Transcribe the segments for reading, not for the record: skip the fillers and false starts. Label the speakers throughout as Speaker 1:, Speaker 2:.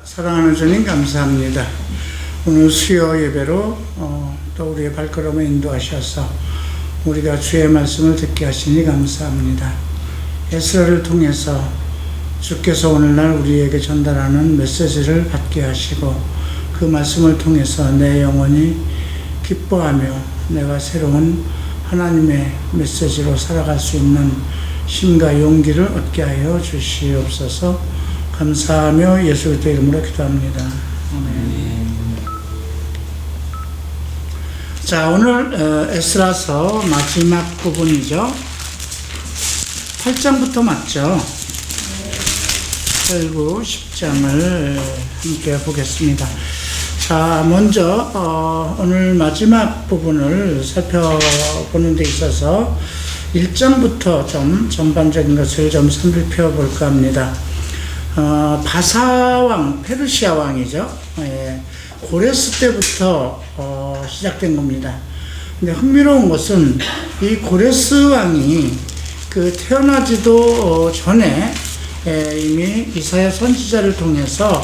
Speaker 1: 사랑하는 주님 감사합니다. 오늘 수요 예배로 또 우리의 발걸음을 인도하셔서 우리가 주의 말씀을 듣게 하시니 감사합니다. 에스라를 통해서 주께서 오늘날 우리에게 전달하는 메시지를 받게 하시고 그 말씀을 통해서 내 영혼이 기뻐하며 내가 새로운 하나님의 메시지로 살아갈 수 있는 힘과 용기를 얻게 하여 주시옵소서. 감사하며 예수 그리스도의 이름으로 기도합니다. 아멘. 자, 오늘 에스라서 마지막 부분이죠. 8장부터 맞죠? 8, 9, 10장을 함께 보겠습니다. 자, 먼저 오늘 마지막 부분을 살펴보는 데 있어서 1장부터 좀 전반적인 것을 좀 살펴볼까 합니다. 바사왕, 페르시아 왕이죠. 고레스 때부터 시작된 겁니다. 근데 흥미로운 것은 이 고레스 왕이 태어나지도 전에 이미 이사야 선지자를 통해서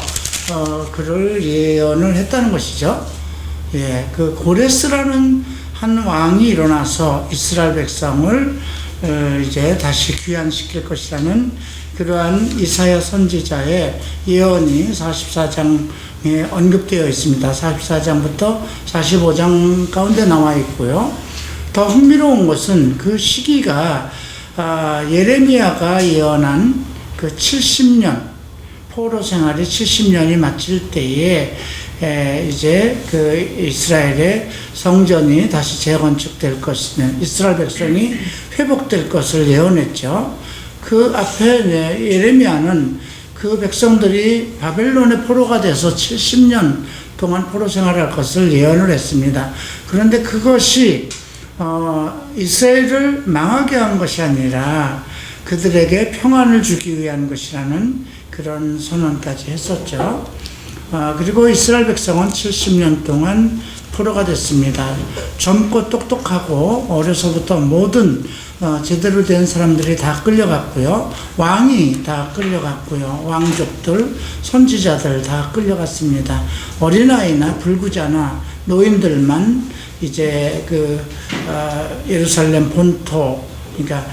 Speaker 1: 그를 예언을 했다는 것이죠. 그 고레스라는 한 왕이 일어나서 이스라엘 백성을 이제 다시 귀환시킬 것이라는 그러한 이사야 선지자의 예언이 44장에 언급되어 있습니다. 44장부터 45장 가운데 나와 있고요. 더 흥미로운 것은 그 시기가 예레미야가 예언한 그 70년, 포로 생활이 70년이 마칠 때에 이제 그 이스라엘의 성전이 다시 재건축될 것이면 이스라엘 백성이 회복될 것을 예언했죠. 그 앞에 예레미야는 그 백성들이 바벨론의 포로가 돼서 70년 동안 포로 생활할 것을 예언을 했습니다. 그런데 그것이 이스라엘을 망하게 한 것이 아니라 그들에게 평안을 주기 위한 것이라는 그런 선언까지 했었죠. 그리고 이스라엘 백성은 70년 동안 포로가 됐습니다. 젊고 똑똑하고 어려서부터 모든 제대로 된 사람들이 다 끌려갔고요. 왕이 다 끌려갔고요. 왕족들, 선지자들 다 끌려갔습니다. 어린아이나 불구자나 노인들만 이제 예루살렘 본토, 그러니까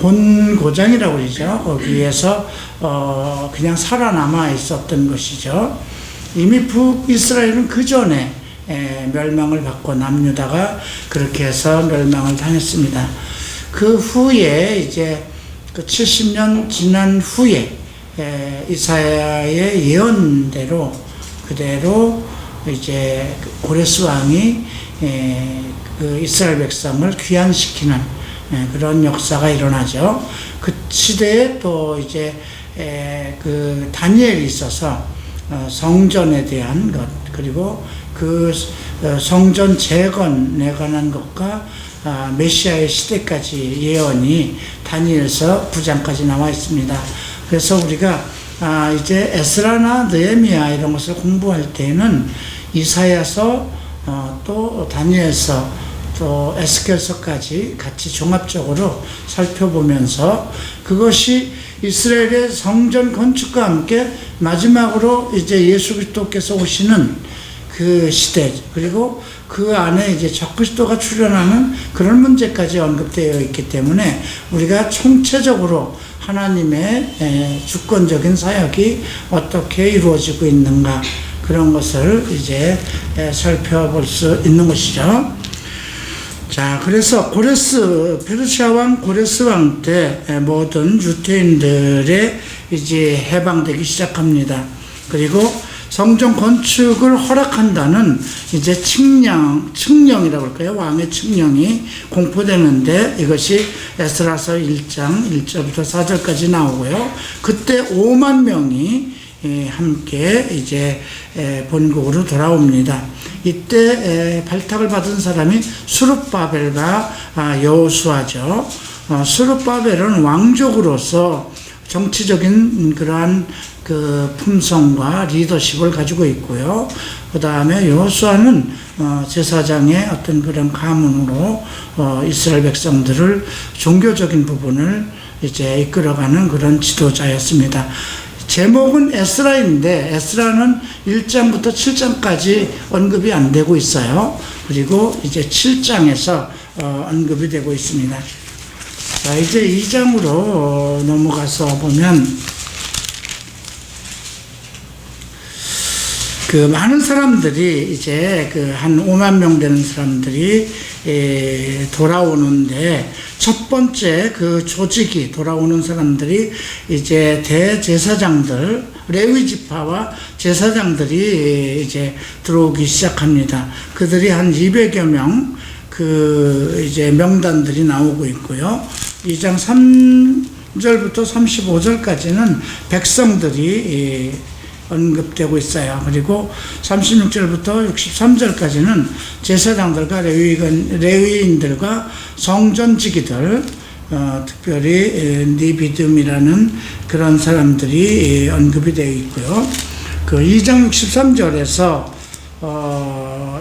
Speaker 1: 본고장이라고 그러죠. 거기에서 그냥 살아남아 있었던 것이죠. 이미 북이스라엘은 그 전에 멸망을 받고 남유다가 그렇게 해서 멸망을 당했습니다. 그 후에 이제 70년 지난 후에 이사야의 예언대로 그대로 이제 고레스 왕이 그 이스라엘 백성을 귀환시키는 그런 역사가 일어나죠. 그 시대에 또 이제 그 다니엘이 있어서 성전에 대한 것, 그리고 그 성전 재건에 관한 것과 메시아의 시대까지 예언이 다니엘서 9장까지 나와 있습니다. 그래서 우리가 이제 에스라나 느헤미야 이런 것을 공부할 때는 이사야서 또 다니엘서 또 에스겔서까지 같이 종합적으로 살펴보면서 그것이 이스라엘의 성전 건축과 함께 마지막으로 이제 예수 그리스도께서 오시는 그 시대, 그리고 그 안에 이제 적그리스도가 출현하는 그런 문제까지 언급되어 있기 때문에 우리가 총체적으로 하나님의 주권적인 사역이 어떻게 이루어지고 있는가, 그런 것을 이제 살펴볼 수 있는 것이죠. 자, 그래서 페르시아 왕 고레스 왕 때 모든 유대인들의 이제 해방되기 시작합니다. 그리고 성전 건축을 허락한다는 이제 칙령이라고 할까요? 왕의 칙령이 공포되는데 이것이 에스라서 1장 1절부터 4절까지 나오고요. 그때 5만 명이 함께 이제 본국으로 돌아옵니다. 이때 발탁을 받은 사람이 스룹바벨과 여호수아죠. 스룹바벨은 왕족으로서 정치적인 그러한 그 품성과 리더십을 가지고 있고요. 그 다음에 여호수아는 제사장의 어떤 그런 가문으로 이스라엘 백성들을 종교적인 부분을 이제 이끌어가는 그런 지도자였습니다. 제목은 에스라인데 에스라는 1장부터 7장까지 언급이 안 되고 있어요. 그리고 이제 7장에서 언급이 되고 있습니다. 자, 이제 2장으로 넘어가서 보면 그 많은 사람들이 이제 그 한 5만 명 되는 사람들이 돌아오는데 첫 번째 그 조직이 돌아오는 사람들이 이제 대제사장들, 레위 지파와 제사장들이 이제 들어오기 시작합니다. 그들이 한 200여 명 그 이제 명단들이 나오고 있고요. 2장 3절부터 35절까지는 백성들이 언급되고 있어요. 그리고 36절부터 63절까지는 제사장들과 레위인들과 성전지기들, 특별히 니비듬이라는 그런 사람들이 언급이 되어 있고요. 그 2장 63절에서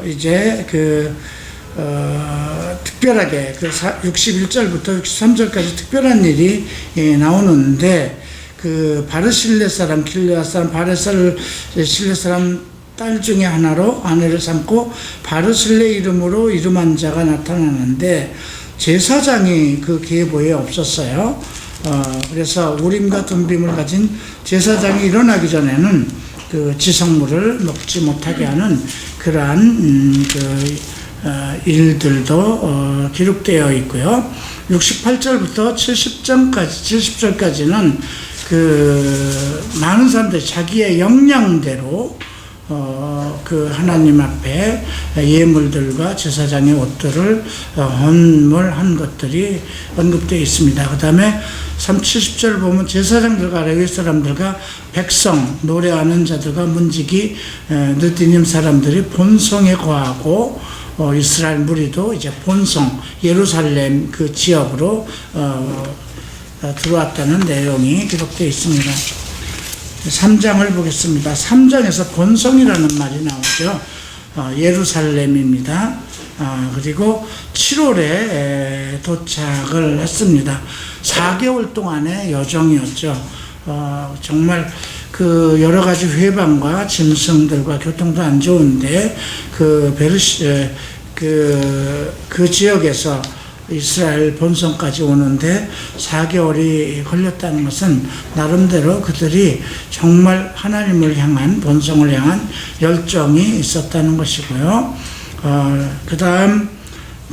Speaker 1: 이제 특별하게 그 61절부터 63절까지 특별한 일이 나오는데 그 바르실레 사람, 길르앗 사람, 바르실레 사람 딸 중에 하나로 아내를 삼고 바르실레 이름으로 이름한 자가 나타나는데 제사장이 그 계보에 없었어요. 그래서 우림과 둠빔을 가진 제사장이 일어나기 전에는 그 지성물을 먹지 못하게 하는 그러한 일들도 기록되어 있고요. 68절부터 70절까지는 그 많은 사람들이 자기의 역량대로 그 하나님 앞에 예물들과 제사장의 옷들을 헌물한 것들이 언급되어 있습니다. 그 다음에 70절 보면 제사장들과 레위 사람들과 백성, 노래하는 자들과 문지기, 느디님 사람들이 본성에 거하고 이스라엘 무리도 이제 본성, 예루살렘 그 지역으로 들어왔다는 내용이 기록되어 있습니다. 3장을 보겠습니다. 3장에서 본성이라는 말이 나오죠. 예루살렘입니다. 그리고 7월에 도착을 했습니다. 4개월 동안의 여정이었죠. 정말 그 여러 가지 회방과 짐승들과 교통도 안 좋은데 그 지역에서 이스라엘 본성까지 오는데 4개월이 걸렸다는 것은 나름대로 그들이 정말 하나님을 향한 본성을 향한 열정이 있었다는 것이고요. 그 다음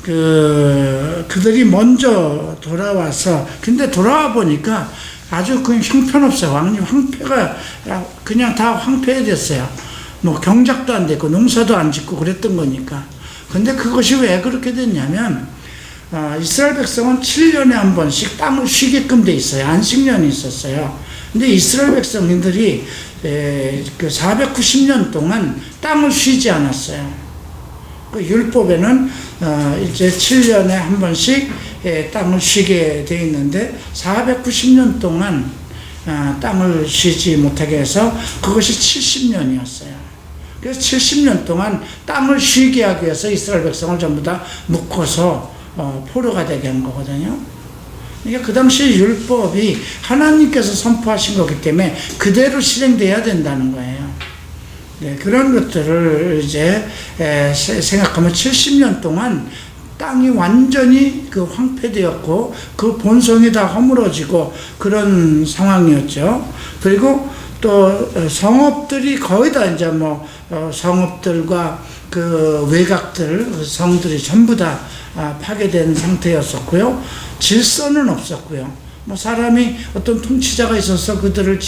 Speaker 1: 그들이 먼저 돌아와서 근데 돌아와 보니까 아주 그냥 형편없어요. 황폐가 그냥 다 황폐해졌어요. 뭐 경작도 안 됐고 농사도 안 짓고 그랬던 거니까. 근데 그것이 왜 그렇게 됐냐면 이스라엘 백성은 7년에 한 번씩 땅을 쉬게끔 돼 있어요. 안식년이 있었어요. 근데 이스라엘 백성들이 그 490년 동안 땅을 쉬지 않았어요. 그 율법에는 이제 7년에 한 번씩 땅을 쉬게 돼 있는데 490년 동안 땅을 쉬지 못하게 해서 그것이 70년이었어요. 그래서 70년 동안 땅을 쉬게 하기 위해서 이스라엘 백성을 전부 다 묶어서 포로가 되게 한 거거든요. 그러니까 그 당시 율법이 하나님께서 선포하신 거기 때문에 그대로 실행돼야 된다는 거예요. 네, 그런 것들을 이제 생각하면 70년 동안 땅이 완전히 그 황폐되었고 그 본성이 다 허물어지고 그런 상황이었죠. 그리고 또 성읍들이 거의 다 이제 성읍들과 그 외곽들 성들이 전부 다 파괴된 상태였었고요. 질서는 없었고요. 사람이 어떤 통치자가 있어서 그들을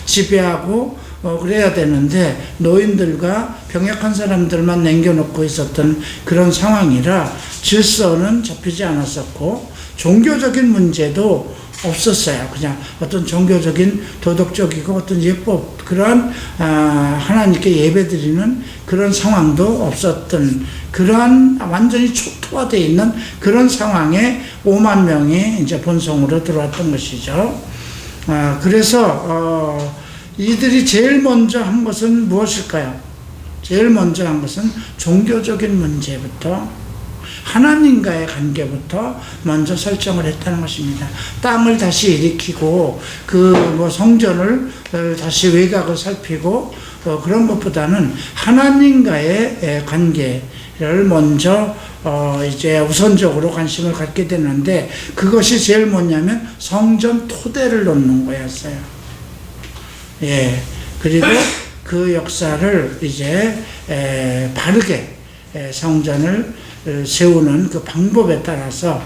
Speaker 1: 지배하고 그래야 되는데 노인들과 병약한 사람들만 남겨놓고 있었던 그런 상황이라 질서는 잡히지 않았었고 종교적인 문제도 없었어요. 그냥 어떤 종교적인 도덕적이고 어떤 예법 그러한 하나님께 예배드리는 그런 상황도 없었던 그러한 완전히 초토화되어 있는 그런 상황에 5만 명이 이제 본성으로 들어왔던 것이죠. 그래서 이들이 제일 먼저 한 것은 무엇일까요? 제일 먼저 한 것은 종교적인 문제부터 하나님과의 관계부터 먼저 설정을 했다는 것입니다. 땅을 다시 일으키고 성전을 다시 외곽을 살피고 그런 것보다는 하나님과의 관계를 먼저 이제 우선적으로 관심을 갖게 되는데, 그것이 제일 뭐냐면 성전 토대를 놓는 거였어요. 예. 그리고 그 역사를 이제 바르게 성전을 세우는 그 방법에 따라서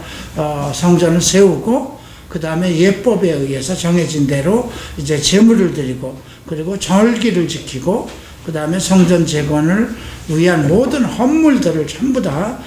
Speaker 1: 성전을 세우고, 그 다음에 예법에 의해서 정해진 대로 이제 제물을 드리고, 그리고 절기를 지키고, 그 다음에 성전 재건을 위한 모든 헌물들을 전부 다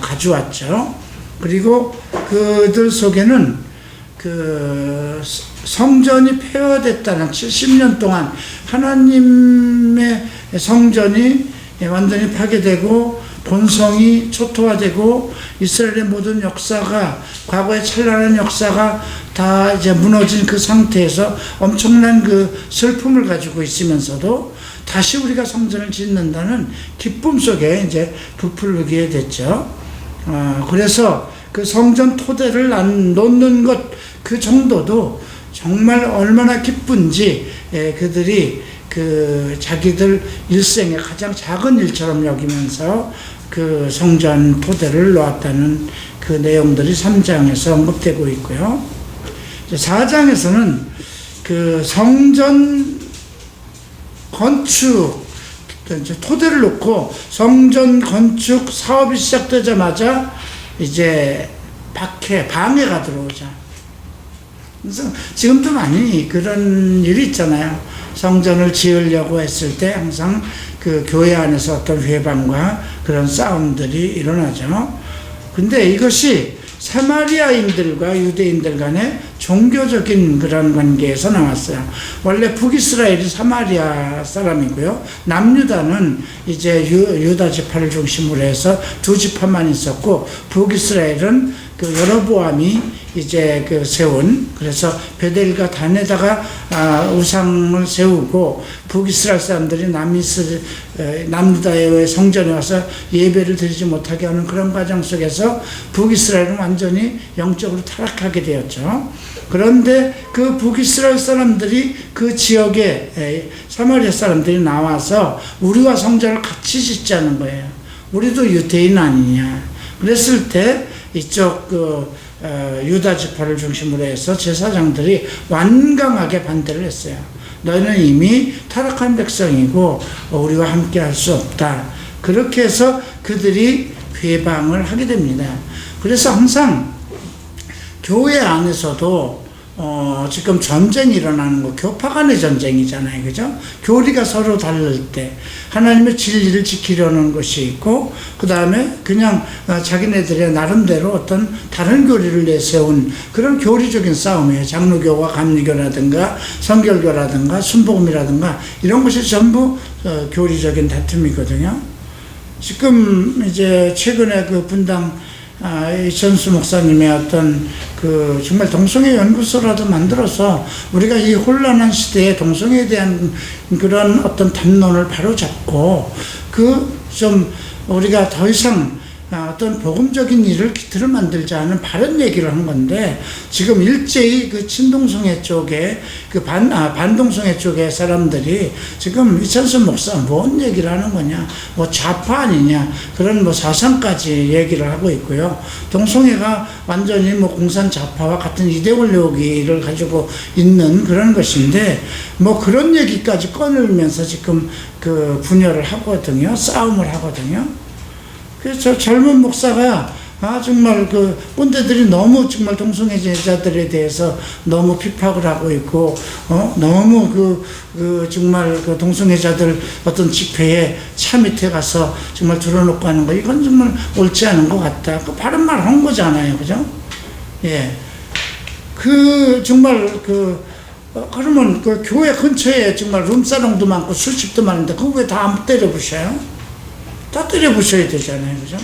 Speaker 1: 가져왔죠. 그리고 그들 속에는 그 성전이 폐허됐다는 70년 동안 하나님의 성전이 완전히 파괴되고 본성이 초토화되고 이스라엘의 모든 역사가, 과거의 찬란한 역사가 다 이제 무너진 그 상태에서 엄청난 그 슬픔을 가지고 있으면서도 다시 우리가 성전을 짓는다는 기쁨 속에 이제 부풀게 됐죠. 그래서 그 성전 토대를 놓는 것 그 정도도 정말 얼마나 기쁜지 그들이 그 자기들 일생의 가장 작은 일처럼 여기면서 그 성전 토대를 놓았다는 그 내용들이 3장에서 언급되고 있고요. 4장에서는 그 성전 건축, 토대를 놓고 성전 건축 사업이 시작되자마자 이제 방해가 들어오자. 그래서 지금도 많이 그런 일이 있잖아요. 성전을 지으려고 했을 때 항상 그 교회 안에서 어떤 회방과 그런 싸움들이 일어나죠. 근데 이것이 사마리아인들과 유대인들 간의 종교적인 그런 관계에서 나왔어요. 원래 북이스라엘이 사마리아 사람이고요. 남유다는 이제 유다 지파를 중심으로 해서 두 지파만 있었고, 북이스라엘은 그 여로보암이 이제 그 세운, 그래서 베델과 단에다가 우상을 세우고, 북이스라엘 사람들이 남유다의 성전에 와서 예배를 드리지 못하게 하는 그런 과정 속에서 북이스라엘은 완전히 영적으로 타락하게 되었죠. 그런데 그 북이스라엘 사람들이 그 지역에 사마리아 사람들이 나와서 우리와 성전을 같이 짓자는 거예요. 우리도 유대인 아니냐. 그랬을 때 이쪽 유다 지파를 중심으로 해서 제사장들이 완강하게 반대를 했어요. 너희는 이미 타락한 백성이고 우리와 함께 할 수 없다. 그렇게 해서 그들이 회방을 하게 됩니다. 그래서 항상 교회 안에서도 지금 전쟁이 일어나는 거, 교파 간의 전쟁이잖아요. 그죠? 교리가 서로 다를 때 하나님의 진리를 지키려는 것이 있고, 그 다음에 그냥 자기네들의 나름대로 어떤 다른 교리를 내세운 그런 교리적인 싸움이에요. 장로교와 감리교라든가 성결교라든가 순복음이라든가 이런 것이 전부 교리적인 다툼이거든요. 지금 이제 최근에 그 분당 이천수 목사님의 어떤 그 정말 동성애 연구소라도 만들어서 우리가 이 혼란한 시대에 동성애에 대한 그런 어떤 담론을 바로잡고 좀 우리가 더 이상 어떤 복음적인 일을 기틀을 만들자 하는 바른 얘기를 한 건데, 지금 일제히 그 친동성애 쪽에 반동성애 쪽의 사람들이 지금 이천수 목사 뭔 얘기를 하는 거냐, 뭐 좌파 아니냐, 그런 사상까지 얘기를 하고 있고요. 동성애가 완전히 공산 좌파와 같은 이데올로기를 가지고 있는 그런 것인데, 그런 얘기까지 꺼내면서 지금 그 분열을 하거든요. 싸움을 하거든요. 그래서 젊은 목사가 정말 그 꼰대들이 너무 정말 동성애자들에 대해서 너무 핍박을 하고 있고, 너무 정말 그 동성애자들 어떤 집회에 차 밑에 가서 정말 들어놓고 하는 거, 이건 정말 옳지 않은 것 같다. 그 바른 말 한 거잖아요. 그죠? 예. 정말 그러면 그 교회 근처에 정말 룸사롱도 많고 술집도 많은데 그거 왜 다 안 때려부셔요? 다 때려부셔야 되잖아요. 그죠?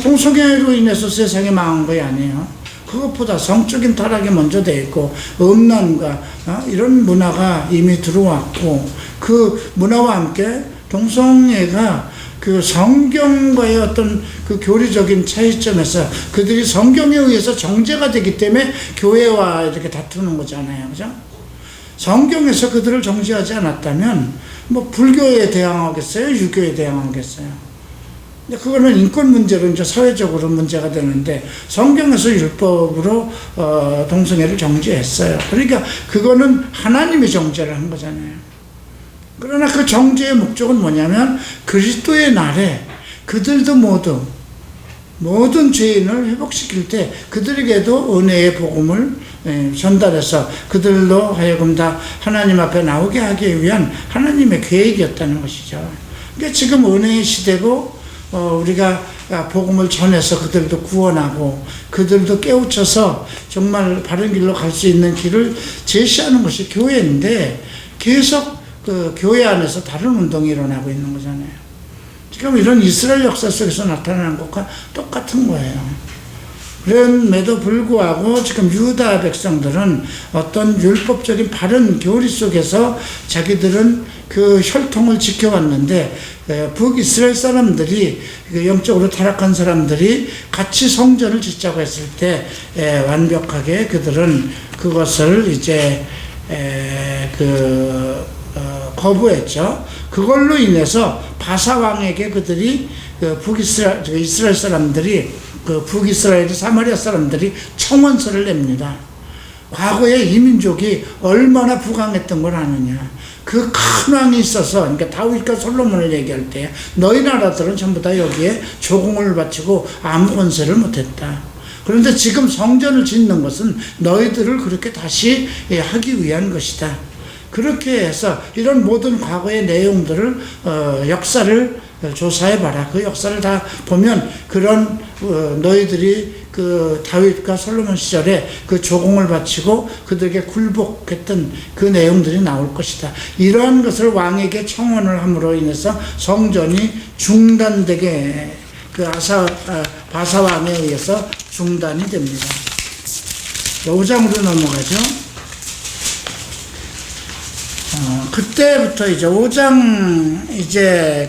Speaker 1: 동성애로 인해서 세상이 망한 거 아니에요. 그것보다 성적인 타락이 먼저 돼 있고, 음란과 이런 문화가 이미 들어왔고, 그 문화와 함께 동성애가 그 성경과의 어떤 그 교리적인 차이점에서 그들이 성경에 의해서 정죄가 되기 때문에 교회와 이렇게 다투는 거잖아요. 그죠? 성경에서 그들을 정죄하지 않았다면 뭐 불교에 대항하겠어요? 유교에 대항하겠어요? 근데 그거는 인권 문제로 이제 사회적으로 문제가 되는데 성경에서 율법으로 동성애를 정죄했어요. 그러니까 그거는 하나님이 정죄를 한 거잖아요. 그러나 그 정죄의 목적은 뭐냐면 그리스도의 날에 그들도 모든 죄인을 회복시킬 때 그들에게도 은혜의 복음을 전달해서 그들로 하여금 다 하나님 앞에 나오게 하기 위한 하나님의 계획이었다는 것이죠. 그러니까 지금 은혜의 시대고 우리가 복음을 전해서 그들도 구원하고 그들도 깨우쳐서 정말 바른 길로 갈 수 있는 길을 제시하는 것이 교회인데 계속 그 교회 안에서 다른 운동이 일어나고 있는 거잖아요. 지금 이런 이스라엘 역사 속에서 나타나는 것과 똑같은 거예요. 그럼에도 불구하고 지금 유다 백성들은 어떤 율법적인 바른 교리 속에서 자기들은 그 혈통을 지켜왔는데 북이스라엘 사람들이 영적으로 타락한 사람들이 같이 성전을 짓자고 했을 때 완벽하게 그들은 그것을 이제 거부했죠. 그걸로 인해서 바사 왕에게 그들이 이스라엘 사람들이 북이스라엘 사마리아 사람들이 청원서를 냅니다. 과거에 이 민족이 얼마나 부강했던 걸 아느냐. 그 큰 왕이 있어서, 그러니까 다윗과 솔로몬을 얘기할 때 너희 나라들은 전부 다 여기에 조공을 바치고 아무 권세를 못했다. 그런데 지금 성전을 짓는 것은 너희들을 그렇게 다시 하기 위한 것이다. 그렇게 해서 이런 모든 과거의 내용들을 역사를 조사해봐라. 그 역사를 다 보면 그런 너희들이 그 다윗과 솔로몬 시절에 그 조공을 바치고 그들에게 굴복했던 그 내용들이 나올 것이다. 이러한 것을 왕에게 청원을 함으로 인해서 성전이 중단되게 바사 왕에 의해서 중단이 됩니다. 5장으로 넘어가죠. 그때부터 이제 5장 이제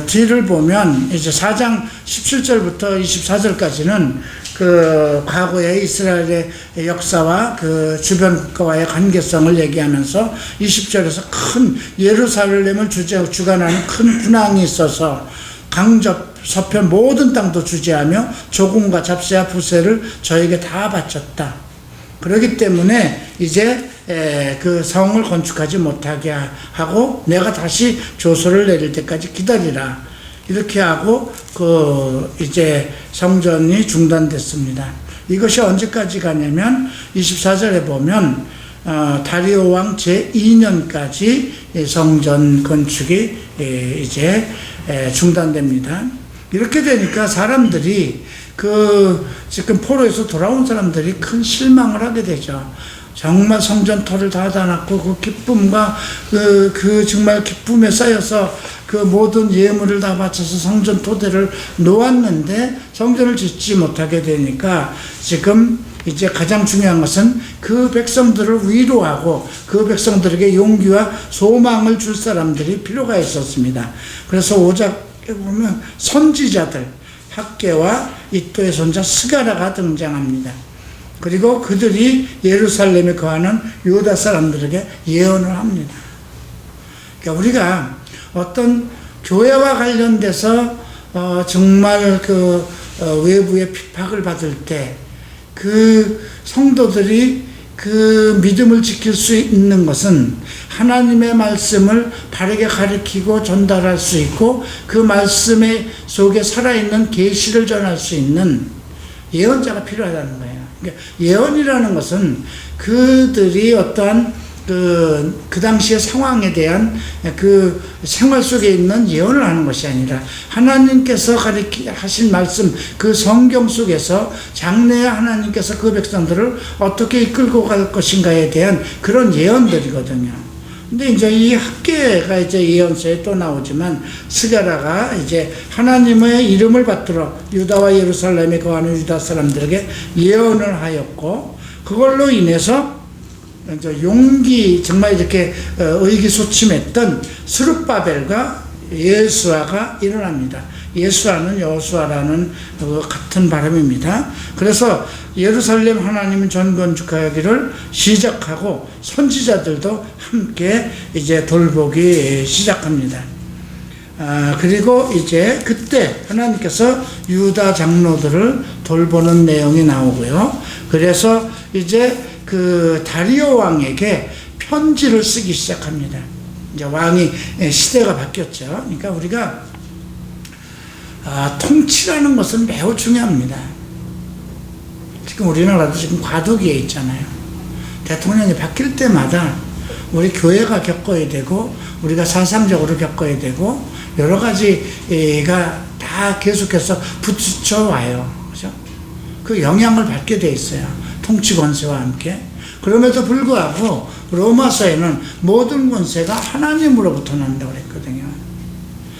Speaker 1: 뒤를 보면 이제 4장 17절부터 24절까지는 그 과거의 이스라엘의 역사와 그 주변 국가와의 관계성을 얘기하면서 20절에서 큰 예루살렘을 주관하는 큰 군왕이 있어서 강접 서편 모든 땅도 주재하며 조공과 잡세와 부세를 저에게 다 바쳤다. 그렇기 때문에 이제 그 성을 건축하지 못하게 하고 내가 다시 조서를 내릴 때까지 기다리라. 이렇게 하고 이제 성전이 중단됐습니다. 이것이 언제까지 가냐면 24절에 보면 다리오 왕 제2년까지 성전 건축이 이제 중단됩니다. 이렇게 되니까 사람들이 지금 포로에서 돌아온 사람들이 큰 실망을 하게 되죠. 정말 성전터를 다 닫아놨고 그 기쁨과 정말 기쁨에 쌓여서 그 모든 예물을 다 바쳐서 성전 토대를 놓았는데 성전을 짓지 못하게 되니까 지금 이제 가장 중요한 것은 그 백성들을 위로하고 그 백성들에게 용기와 소망을 줄 사람들이 필요가 있었습니다. 그래서 5장에 보면 선지자들 학개와 이또의 손자 스가랴가 등장합니다. 그리고 그들이 예루살렘에 거하는 유다 사람들에게 예언을 합니다. 그러니까 우리가 어떤 교회와 관련돼서 정말 외부의 핍박을 받을 때 그 성도들이 그 믿음을 지킬 수 있는 것은 하나님의 말씀을 바르게 가르치고 전달할 수 있고 그 말씀 속에 살아있는 계시를 전할 수 있는 예언자가 필요하다는 거예요. 그러니까 예언이라는 것은 그들이 어떠한 그 당시의 상황에 대한 그 생활 속에 있는 예언을 하는 것이 아니라 하나님께서 하신 말씀 그 성경 속에서 장래에 하나님께서 그 백성들을 어떻게 이끌고 갈 것인가에 대한 그런 예언들이거든요. 근데 이제 이 학개가 이제 예언서에 또 나오지만 스가랴가 이제 하나님의 이름을 받들어 유다와 예루살렘에 거하는 유다 사람들에게 예언을 하였고 그걸로 인해서 이제 용기 정말 이렇게 의기소침했던 스룹바벨과 예수아가 일어납니다. 예수아는 여호수아라는 같은 발음입니다. 그래서 예루살렘 하나님 전건축하기를 시작하고 선지자들도 함께 이제 돌보기 시작합니다. 그리고 이제 그때 하나님께서 유다 장로들을 돌보는 내용이 나오고요. 그래서 이제 그 다리오 왕에게 편지를 쓰기 시작합니다. 이제 왕이 시대가 바뀌었죠. 그러니까 우리가 통치라는 것은 매우 중요합니다. 지금 우리나라도 지금 과도기에 있잖아요. 대통령이 바뀔 때마다 우리 교회가 겪어야 되고 우리가 사상적으로 겪어야 되고 여러 가지가 다 계속해서 부딪혀와요. 그죠? 그 영향을 받게 돼 있어요. 통치 권세와 함께. 그럼에도 불구하고 로마서에는 모든 권세가 하나님으로부터 난다고 그랬거든요.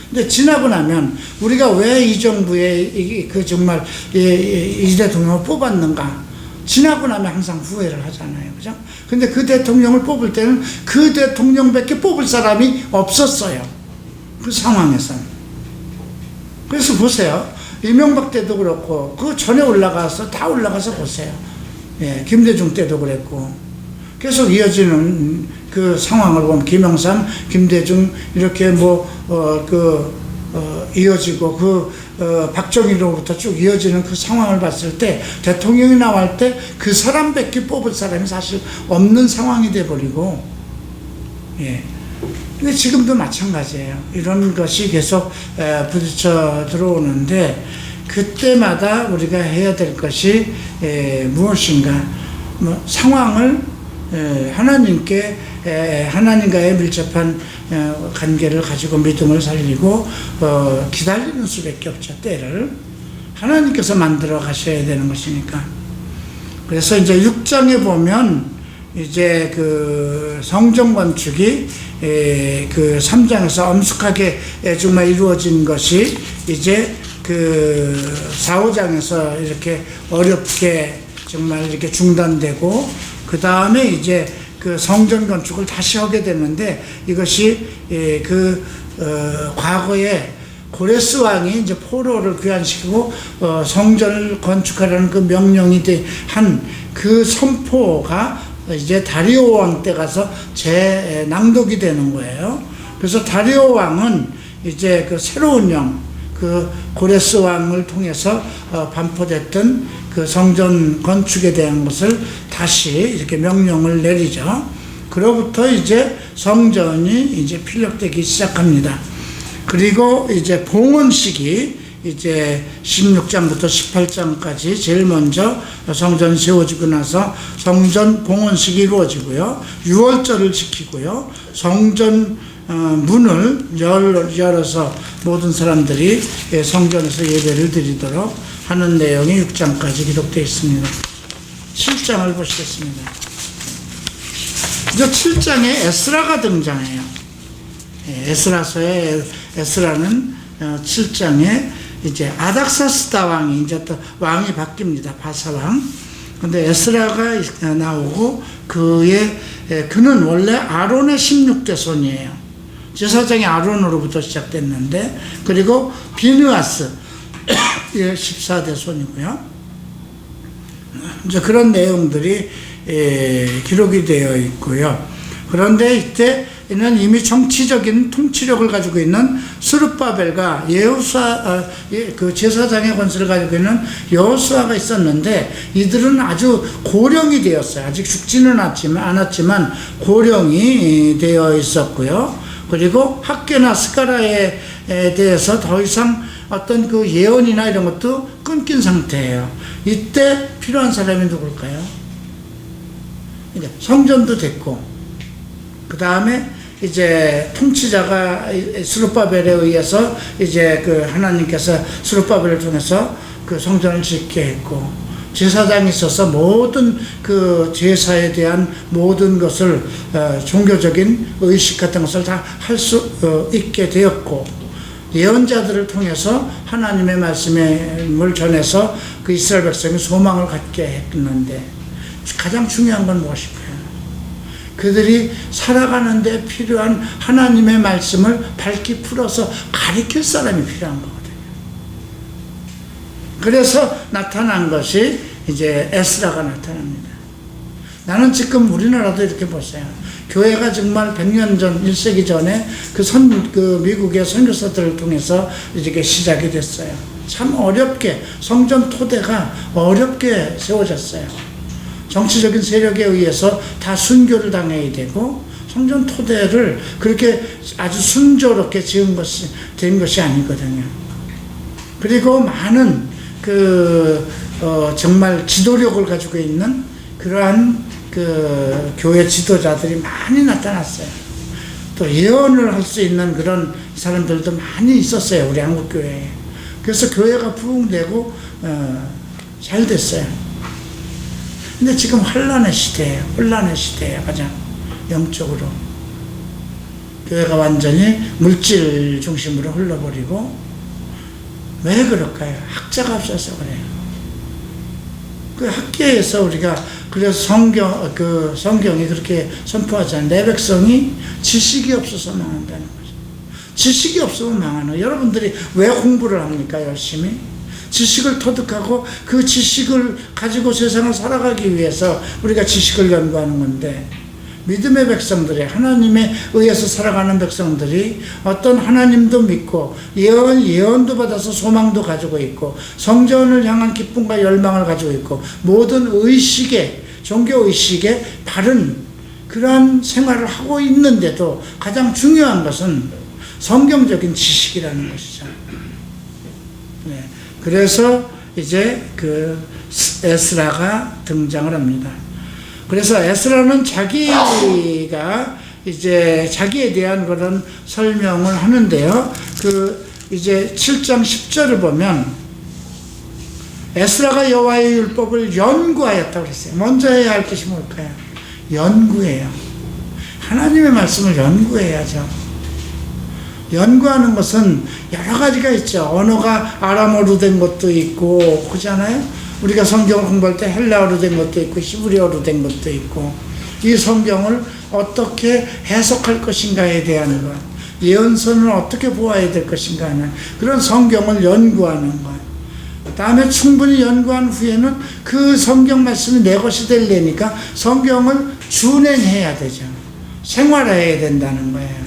Speaker 1: 근데 지나고 나면 우리가 왜 이 정부에 그 정말 이 대통령을 뽑았는가? 지나고 나면 항상 후회를 하잖아요. 그죠? 근데 그 대통령을 뽑을 때는 그 대통령밖에 뽑을 사람이 없었어요. 그 상황에서는. 그래서 보세요. 이명박 때도 그렇고, 그 전에 다 올라가서 보세요. 예, 김대중 때도 그랬고, 계속 이어지는 그 상황을 보면, 김영삼, 김대중, 이렇게 이어지고, 박정희로부터 쭉 이어지는 그 상황을 봤을 때, 대통령이 나올 때 그 사람밖에 뽑을 사람이 사실 없는 상황이 돼버리고, 예. 근데 지금도 마찬가지예요. 이런 것이 계속 부딪혀 들어오는데, 그때마다 우리가 해야 될 것이 무엇인가? 상황을 하나님과의 밀접한 관계를 가지고 믿음을 살리고 기다리는 수밖에 없죠. 때를 하나님께서 만들어 가셔야 되는 것이니까. 그래서 이제 6장에 보면 이제 그 성전 건축이 그 3장에서 엄숙하게 정말 이루어진 것이 이제 그 4, 5장에서 이렇게 어렵게 정말 이렇게 중단되고, 그 다음에 이제 그 성전 건축을 다시 하게 되는데, 이것이 과거에 고레스 왕이 이제 포로를 귀환시키고 성전을 건축하라는 그 명령이 한 그 선포가 이제 다리오 왕 때 가서 재낭독이 되는 거예요. 그래서 다리오 왕은 이제 그 새로운 그 고레스 왕을 통해서 반포됐던 그 성전 건축에 대한 것을 다시 이렇게 명령을 내리죠. 그로부터 이제 성전이 이제 필력되기 시작합니다. 그리고 이제 봉헌식이 이제 16장부터 18장까지 제일 먼저 성전 세워지고 나서 성전 봉헌식이 이루어지고요. 유월절을 지키고요. 성전 문을 열어서 모든 사람들이 성전에서 예배를 드리도록 하는 내용이 6장까지 기록되어 있습니다. 7장을 보시겠습니다. 이제 7장에 에스라가 등장해요. 에스라서의 에스라는 7장에 이제 아닥사스다 왕이 이제 또 왕이 바뀝니다. 바사왕. 근데 에스라가 나오고 그는 원래 아론의 16대 손이에요. 제사장이 아론으로부터 시작됐는데, 그리고 비느하스 14대 손이고요. 이제 그런 내용들이 기록이 되어 있고요. 그런데 이때는 이미 정치적인 통치력을 가지고 있는 스룹바벨과 그 제사장의 권세를 가지고 있는 여호수아가 있었는데, 이들은 아주 고령이 되었어요. 아직 죽지는 않았지만 고령이 되어 있었고요. 그리고 학계나 스가랴에 대해서 더 이상 어떤 그 예언이나 이런 것도 끊긴 상태예요. 이때 필요한 사람이 누굴까요? 이제 성전도 됐고, 그 다음에 이제 통치자가 스룹바벨에 의해서 이제 그 하나님께서 스룹바벨을 통해서 그 성전을 짓게 했고, 제사장이 있어서 모든 그 제사에 대한 모든 것을 종교적인 의식 같은 것을 다 할 수 있게 되었고, 예언자들을 통해서 하나님의 말씀을 전해서 그 이스라엘 백성이 소망을 갖게 했는데, 가장 중요한 건 무엇일까요? 그들이 살아가는데 필요한 하나님의 말씀을 밝히 풀어서 가르칠 사람이 필요한 거거든요. 그래서 나타난 것이 이제 에스라가 나타납니다. 나는 지금 우리나라도 이렇게 보세요. 교회가 정말 100년 전, 1세기 전에 그 미국의 선교사들을 통해서 이렇게 시작이 됐어요. 참 어렵게, 성전 토대가 어렵게 세워졌어요. 정치적인 세력에 의해서 다 순교를 당해야 되고, 성전 토대를 그렇게 아주 순조롭게 된 것이 아니거든요. 그리고 많은 정말 지도력을 가지고 있는 그러한 교회 지도자들이 많이 나타났어요. 또 예언을 할 수 있는 그런 사람들도 많이 있었어요, 우리 한국교회에. 그래서 교회가 부흥되고 잘 됐어요. 근데 지금 혼란의 시대예요, 가장 영적으로. 교회가 완전히 물질 중심으로 흘러버리고. 왜 그럴까요? 학자가 없어서 그래요. 그 학계에서 우리가, 그래서 성경이 그렇게 선포하잖아요. 내 백성이 지식이 없어서 망한다는 거죠. 지식이 없으면 망하는 거예요. 여러분들이 왜 공부를 합니까, 열심히? 지식을 터득하고 그 지식을 가지고 세상을 살아가기 위해서 우리가 지식을 연구하는 건데, 믿음의 백성들이, 하나님에 의해서 살아가는 백성들이 어떤 하나님도 믿고 예언도 받아서 소망도 가지고 있고 성전을 향한 기쁨과 열망을 가지고 있고 모든 종교의식에 바른 그러한 생활을 하고 있는데도 가장 중요한 것은 성경적인 지식이라는 것이죠. 네. 그래서 이제 에스라가 등장을 합니다. 그래서 에스라는 자기가 이제 자기에 대한 그런 설명을 하는데요. 이제 7장 10절을 보면 에스라가 여호와의 율법을 연구하였다고 그랬어요. 먼저 해야 할 것이 뭘까요? 연구해요. 하나님의 말씀을 연구해야죠. 연구하는 것은 여러 가지가 있죠. 언어가 아람어로 된 것도 있고, 그렇잖아요? 우리가 성경을 공부할 때 헬라어로 된 것도 있고 히브리어로 된 것도 있고, 이 성경을 어떻게 해석할 것인가에 대한 것, 예언서는 어떻게 보아야 될 것인가 하는 그런 성경을 연구하는 것. 다음에 충분히 연구한 후에는 그 성경 말씀이 내 것이 되려니까 성경을 준행해야 되죠. 생활화해야 된다는 거예요.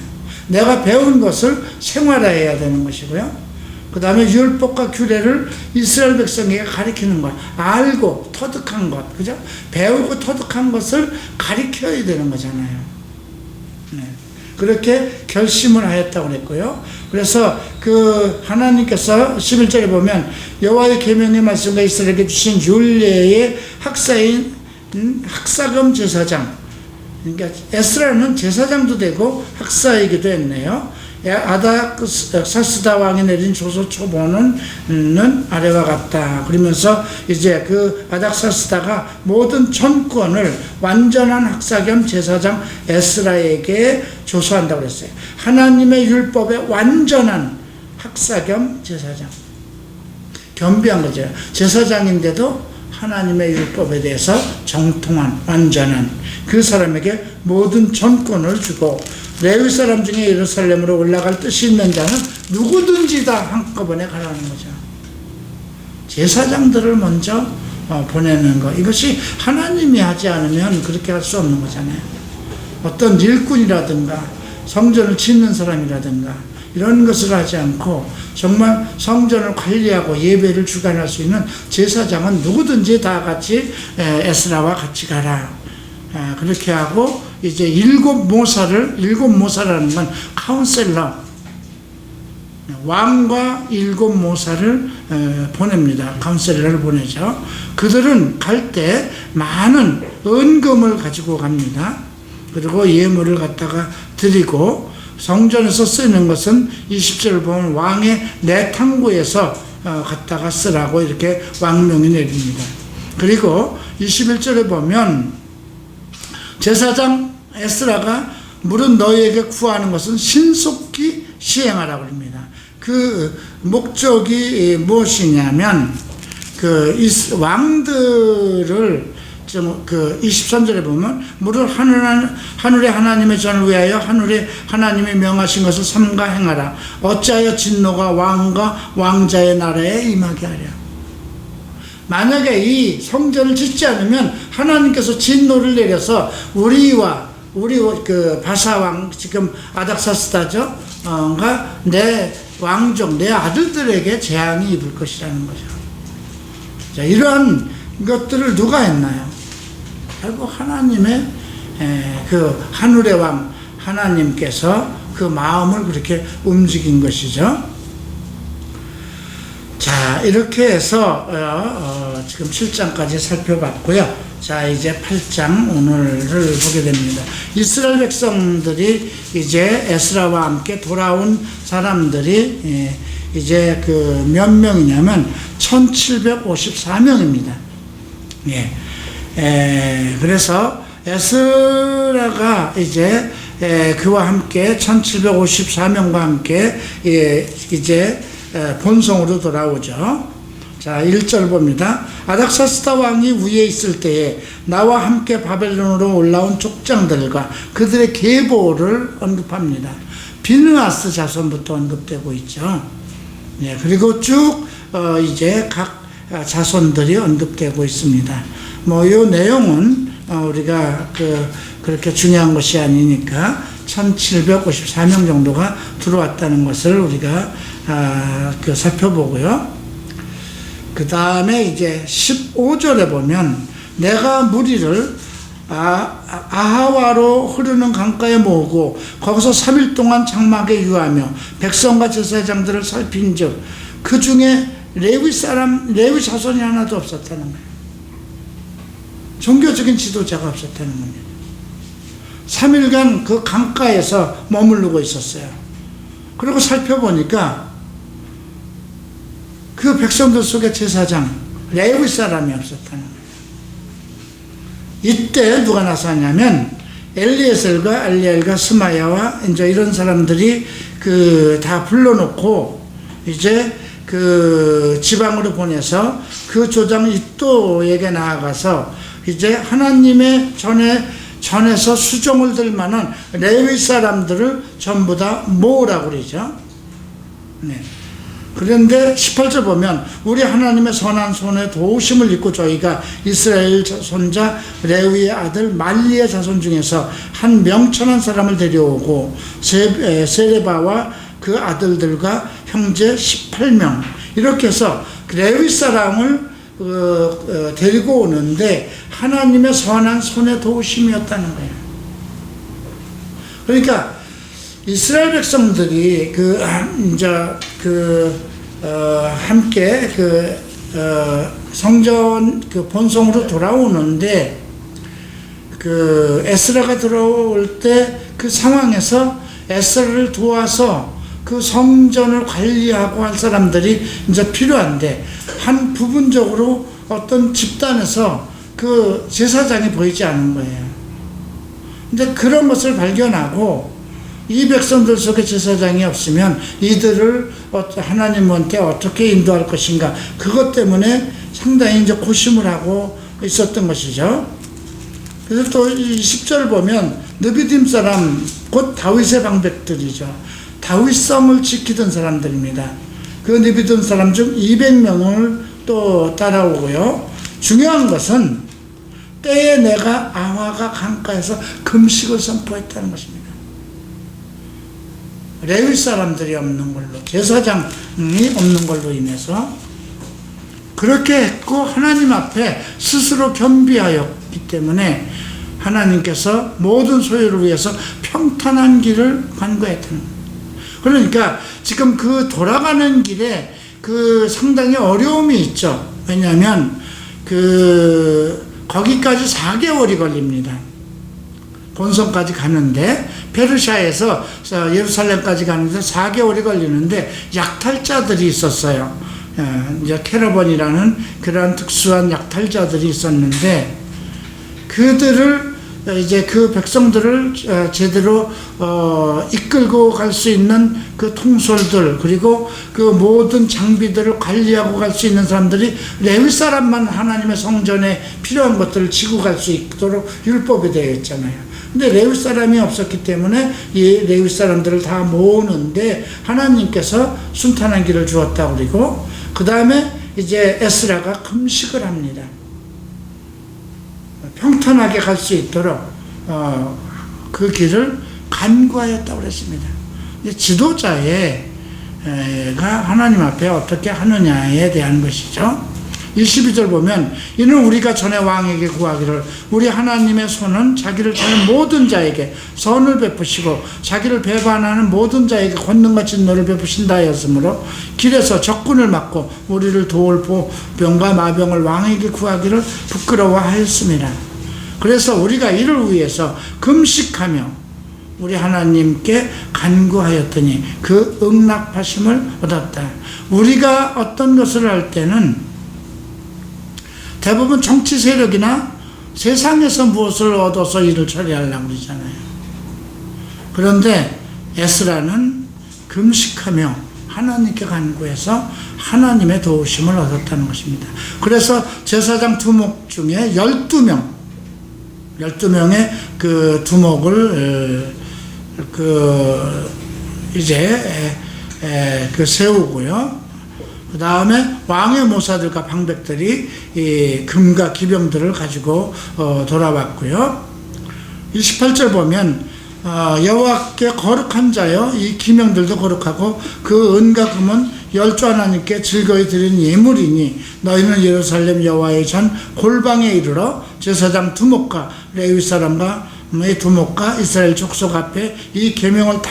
Speaker 1: 내가 배운 것을 생활화해야 되는 것이고요. 그 다음에 율법과 규례를 이스라엘 백성에게 가르치는 것, 알고 터득한 것, 그죠? 배우고 터득한 것을 가르쳐야 되는 거잖아요. 네. 그렇게 결심을 하였다고 그랬고요. 그래서 하나님께서 11절에 보면 여호와의 계명의 말씀과 이스라엘에게 주신 율례의 학사인 학사금 제사장, 그러니까 에스라는 제사장도 되고 학사이기도 했네요. 아닥사스다 왕이 내린 조서 초본은 아래와 같다. 그러면서 이제 아닥사스다가 모든 전권을 완전한 학사 겸 제사장 에스라에게 조서한다고 그랬어요. 하나님의 율법의 완전한 학사 겸 제사장. 겸비한 거죠. 제사장인데도 하나님의 율법에 대해서 정통한, 완전한 그 사람에게 모든 전권을 주고, 레위 사람 중에 예루살렘으로 올라갈 뜻이 있는 자는 누구든지 다 한꺼번에 가라는 거죠. 제사장들을 먼저 보내는 것, 이것이 하나님이 하지 않으면 그렇게 할 수 없는 거잖아요. 어떤 일꾼이라든가 성전을 짓는 사람이라든가 이런 것을 하지 않고 정말 성전을 관리하고 예배를 주관할 수 있는 제사장은 누구든지 다 같이 에스라와 같이 가라. 그렇게 하고 이제 일곱 모사라는 건 카운셀러, 왕과 일곱 모사를 보냅니다. 카운셀러를 보내죠. 그들은 갈 때 많은 은금을 가지고 갑니다. 그리고 예물을 갖다가 드리고, 성전에서 쓰는 것은 20절을 보면 왕의 내탕구에서 갖다가 쓰라고 이렇게 왕명이 내립니다. 그리고 21절에 보면 제사장 에스라가 무릇 너희에게 구하는 것은 신속히 시행하라고 합니다. 그 목적이 무엇이냐면 왕들을 그 23절에 보면 무릇 하늘의 하나님의 전을 위하여 하늘의 하나님이 명하신 것을 삼가 행하라. 어찌하여 진노가 왕과 왕자의 나라에 임하게 하랴. 만약에 이 성전을 짓지 않으면 하나님께서 진노를 내려서 우리 그 바사왕, 지금 아닥사스다죠, 내 왕족, 내 아들들에게 재앙이 입을 것이라는 거죠. 자, 이러한 것들을 누가 했나요? 결국 하나님의 그 하늘의 왕 하나님께서 그 마음을 그렇게 움직인 것이죠. 자, 이렇게 해서 지금 7장까지 살펴봤고요. 자, 이제 8장 오늘을 보게 됩니다. 이스라엘 백성들이 이제 에스라와 함께 돌아온 사람들이 이제 그 몇 명이냐면 1754명입니다. 예. 그래서 에스라가 이제 그와 함께 1754명과 함께 이제 본성으로 돌아오죠. 자, 1절 봅니다. 아닥사스다 왕이 위에 있을 때에 나와 함께 바벨론으로 올라온 족장들과 그들의 계보를 언급합니다. 비느하스 자손부터 언급되고 있죠. 예, 그리고 쭉 이제 각 자손들이 언급되고 있습니다. 뭐 이 내용은 우리가 그렇게 중요한 것이 아니니까 1754명 정도가 들어왔다는 것을 우리가 살펴보고요. 그 다음에 이제 15절에 보면 내가 무리를 아하와로 흐르는 강가에 모으고 거기서 3일 동안 장막에 유하며 백성과 제사장들을 살핀즉 그 중에 레위 자손이 하나도 없었다는 거예요. 종교적인 지도자가 없었다는 겁니다. 3일간 그 강가에서 머무르고 있었어요. 그리고 살펴보니까 그 백성들 속에 제사장, 레위 사람이 없었다는 거예요. 이때 누가 나섰냐면 엘리에셀과 알리엘과 스마야와 이제 이런 사람들이 다 불러놓고 이제 그 지방으로 보내서 그 조장 이또에게 나아가서 이제 하나님의 전에서 수종을 들 만한 레위 사람들을 전부 다 모으라고 그러죠. 네. 그런데 18절 보면 우리 하나님의 선한 손에 도우심을 입고 저희가 이스라엘 손자 레위의 아들 말리의 자손 중에서 한 명천한 사람을 데려오고 세레바와 그 아들들과 형제 18명 이렇게 해서 레위 사람을 데리고 오는데 하나님의 선한 손에 도우심이었다는 거예요. 그러니까 이스라엘 백성들이 함께 성전 본성으로 돌아오는데 에스라가 들어올 때 그 상황에서 에스라를 도와서 그 성전을 관리하고 할 사람들이 이제 필요한데 한 부분적으로 어떤 집단에서 그 제사장이 보이지 않은 거예요. 근데 그런 것을 발견하고 이 백성들 속에 제사장이 없으면 이들을 하나님한테 어떻게 인도할 것인가 그것 때문에 상당히 이제 고심을 하고 있었던 것이죠. 그래서 또 10절 보면 느비딤 사람 곧 다윗의 방백들이죠. 다윗성을 지키던 사람들입니다. 그 느비딤 사람 중 200명을 또 따라오고요. 중요한 것은 때에 내가 아화가 강가에서 금식을 선포했다는 것입니다. 레위 사람들이 없는 걸로, 제사장이 없는 걸로 인해서 그렇게 했고 하나님 앞에 스스로 겸비하였기 때문에 하나님께서 모든 소유를 위해서 평탄한 길을 간구했다는 거예요. 그러니까 지금 그 돌아가는 길에 상당히 어려움이 있죠. 왜냐하면 거기까지 4개월이 걸립니다. 본성까지 가는데 페르시아에서 예루살렘까지 가는데 4개월이 걸리는데 약탈자들이 있었어요. 이제 캐러번이라는 그러한 특수한 약탈자들이 있었는데 그들을 이제 그 백성들을 제대로 이끌고 갈 수 있는 그 통솔들, 그리고 그 모든 장비들을 관리하고 갈 수 있는 사람들이 레위 사람만 하나님의 성전에 필요한 것들을 지고 갈 수 있도록 율법이 되어 있잖아요. 근데 레위 사람이 없었기 때문에 이 레위 사람들을 다 모으는데 하나님께서 순탄한 길을 주었다. 그리고 그 다음에 이제 에스라가 금식을 합니다. 평탄하게 갈 수 있도록 그 길을 간구하였다고 그랬습니다. 지도자가 하나님 앞에 어떻게 하느냐에 대한 것이죠. 22절 보면 이는 우리가 전에 왕에게 구하기를 우리 하나님의 손은 자기를 찾는 모든 자에게 선을 베푸시고 자기를 배반하는 모든 자에게 권능과 진노를 베푸신다 하였으므로 길에서 적군을 막고 우리를 도울 병과 마병을 왕에게 구하기를 부끄러워하였습니다. 그래서 우리가 이를 위해서 금식하며 우리 하나님께 간구하였더니 그 응답하심을 얻었다. 우리가 어떤 것을 할 때는 대부분 정치 세력이나 세상에서 무엇을 얻어서 일을 처리하려고 그러잖아요. 그런데 에스라는 금식하며 하나님께 간구해서 하나님의 도우심을 얻었다는 것입니다. 그래서 제사장 두목 중에 12명의 그 두목을 세우고요. 그 다음에 왕의 모사들과 방백들이 이 금과 기병들을 가지고 돌아왔고요. 28절 보면 여호와께 거룩한 자여 이 기명들도 거룩하고 그 은과 금은 열주 하나님께 즐거이 드린 예물이니 너희는 예루살렘 여호와의 전 골방에 이르러 제사장 두목과 레위 사람과 두목과 이스라엘 족속 앞에 이 계명을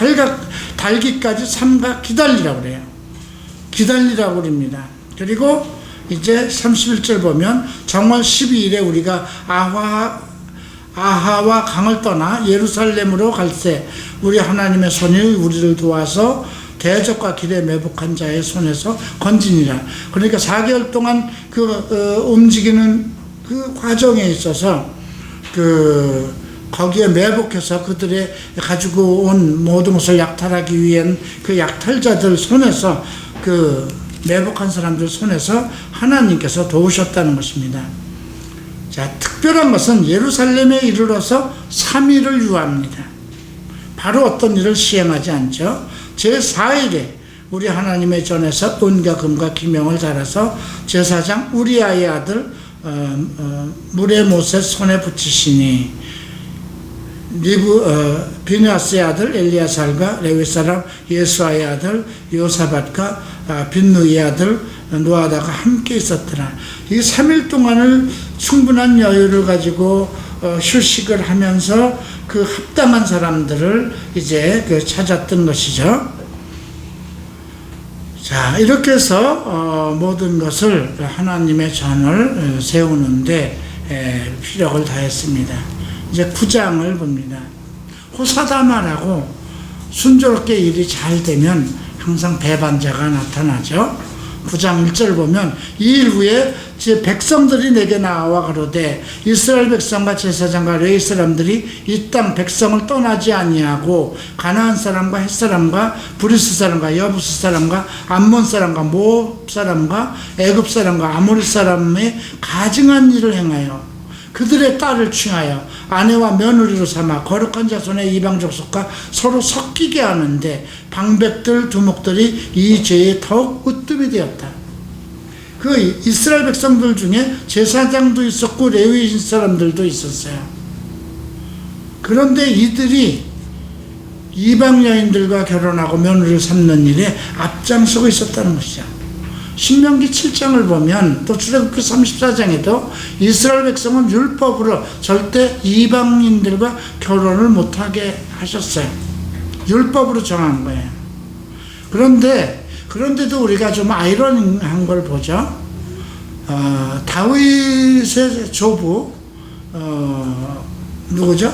Speaker 1: 달기까지 삼가 기다리라고 그래요. 기다리라고 그럽니다. 그리고 이제 31절 보면 정월 12일에 우리가 아하와 강을 떠나 예루살렘으로 갈새 우리 하나님의 손이 우리를 도와서 대적과 길에 매복한 자의 손에서 건지니라. 그러니까 4개월 동안 움직이는 그 과정에 있어서 거기에 매복해서 그들의 가지고 온 모든 것을 약탈하기 위한 그 약탈자들 손에서 매복한 사람들 손에서 하나님께서 도우셨다는 것입니다. 자, 특별한 것은 예루살렘에 이르러서 3일을 유합니다. 바로 어떤 일을 시행하지 않죠. 제4일에 우리 하나님의 전에서 은과 금과 기명을 달아서 제사장 우리아의 아들 무레모셋 손에 붙이시니 비느하스의 아들 엘리야살과 레위 사람 예수아의 아들 요사밧과 빈누이의 아들 노아다가 함께 있었더라. 이 3일 동안을 충분한 여유를 가지고 휴식을 하면서 그 합당한 사람들을 이제 찾았던 것이죠. 자, 이렇게 해서 모든 것을 하나님의 전을 세우는데 피력을 다했습니다. 이제 9장을 봅니다. 호사다마라고 순조롭게 일이 잘 되면 항상 배반자가 나타나죠. 9장 1절 보면 이 일 후에 제 백성들이 내게 나와 가로되 이스라엘 백성과 제사장과 레위 사람들이 이 땅 백성을 떠나지 아니하고 가나안 사람과 헷 사람과 브리스 사람과 여부스 사람과 암몬 사람과 모압 사람과 애굽 사람과 아모리 사람의 가증한 일을 행하여 그들의 딸을 취하여 아내와 며느리로 삼아 거룩한 자손의 이방 족속과 서로 섞이게 하는데 방백들 두목들이 이 죄에 더욱 으뜸이 되었다. 그 이스라엘 백성들 중에 제사장도 있었고 레위 사람들도 있었어요. 그런데 이들이 이방 여인들과 결혼하고 며느리를 삼는 일에 앞장서고 있었다는 것이죠. 신명기 7장을 보면 또 출애굽기 34장에도 이스라엘 백성은 율법으로 절대 이방인들과 결혼을 못하게 하셨어요. 율법으로 정한 거예요. 그런데도 우리가 좀 아이러니한 걸 보죠. 다윗의 조부 누구죠?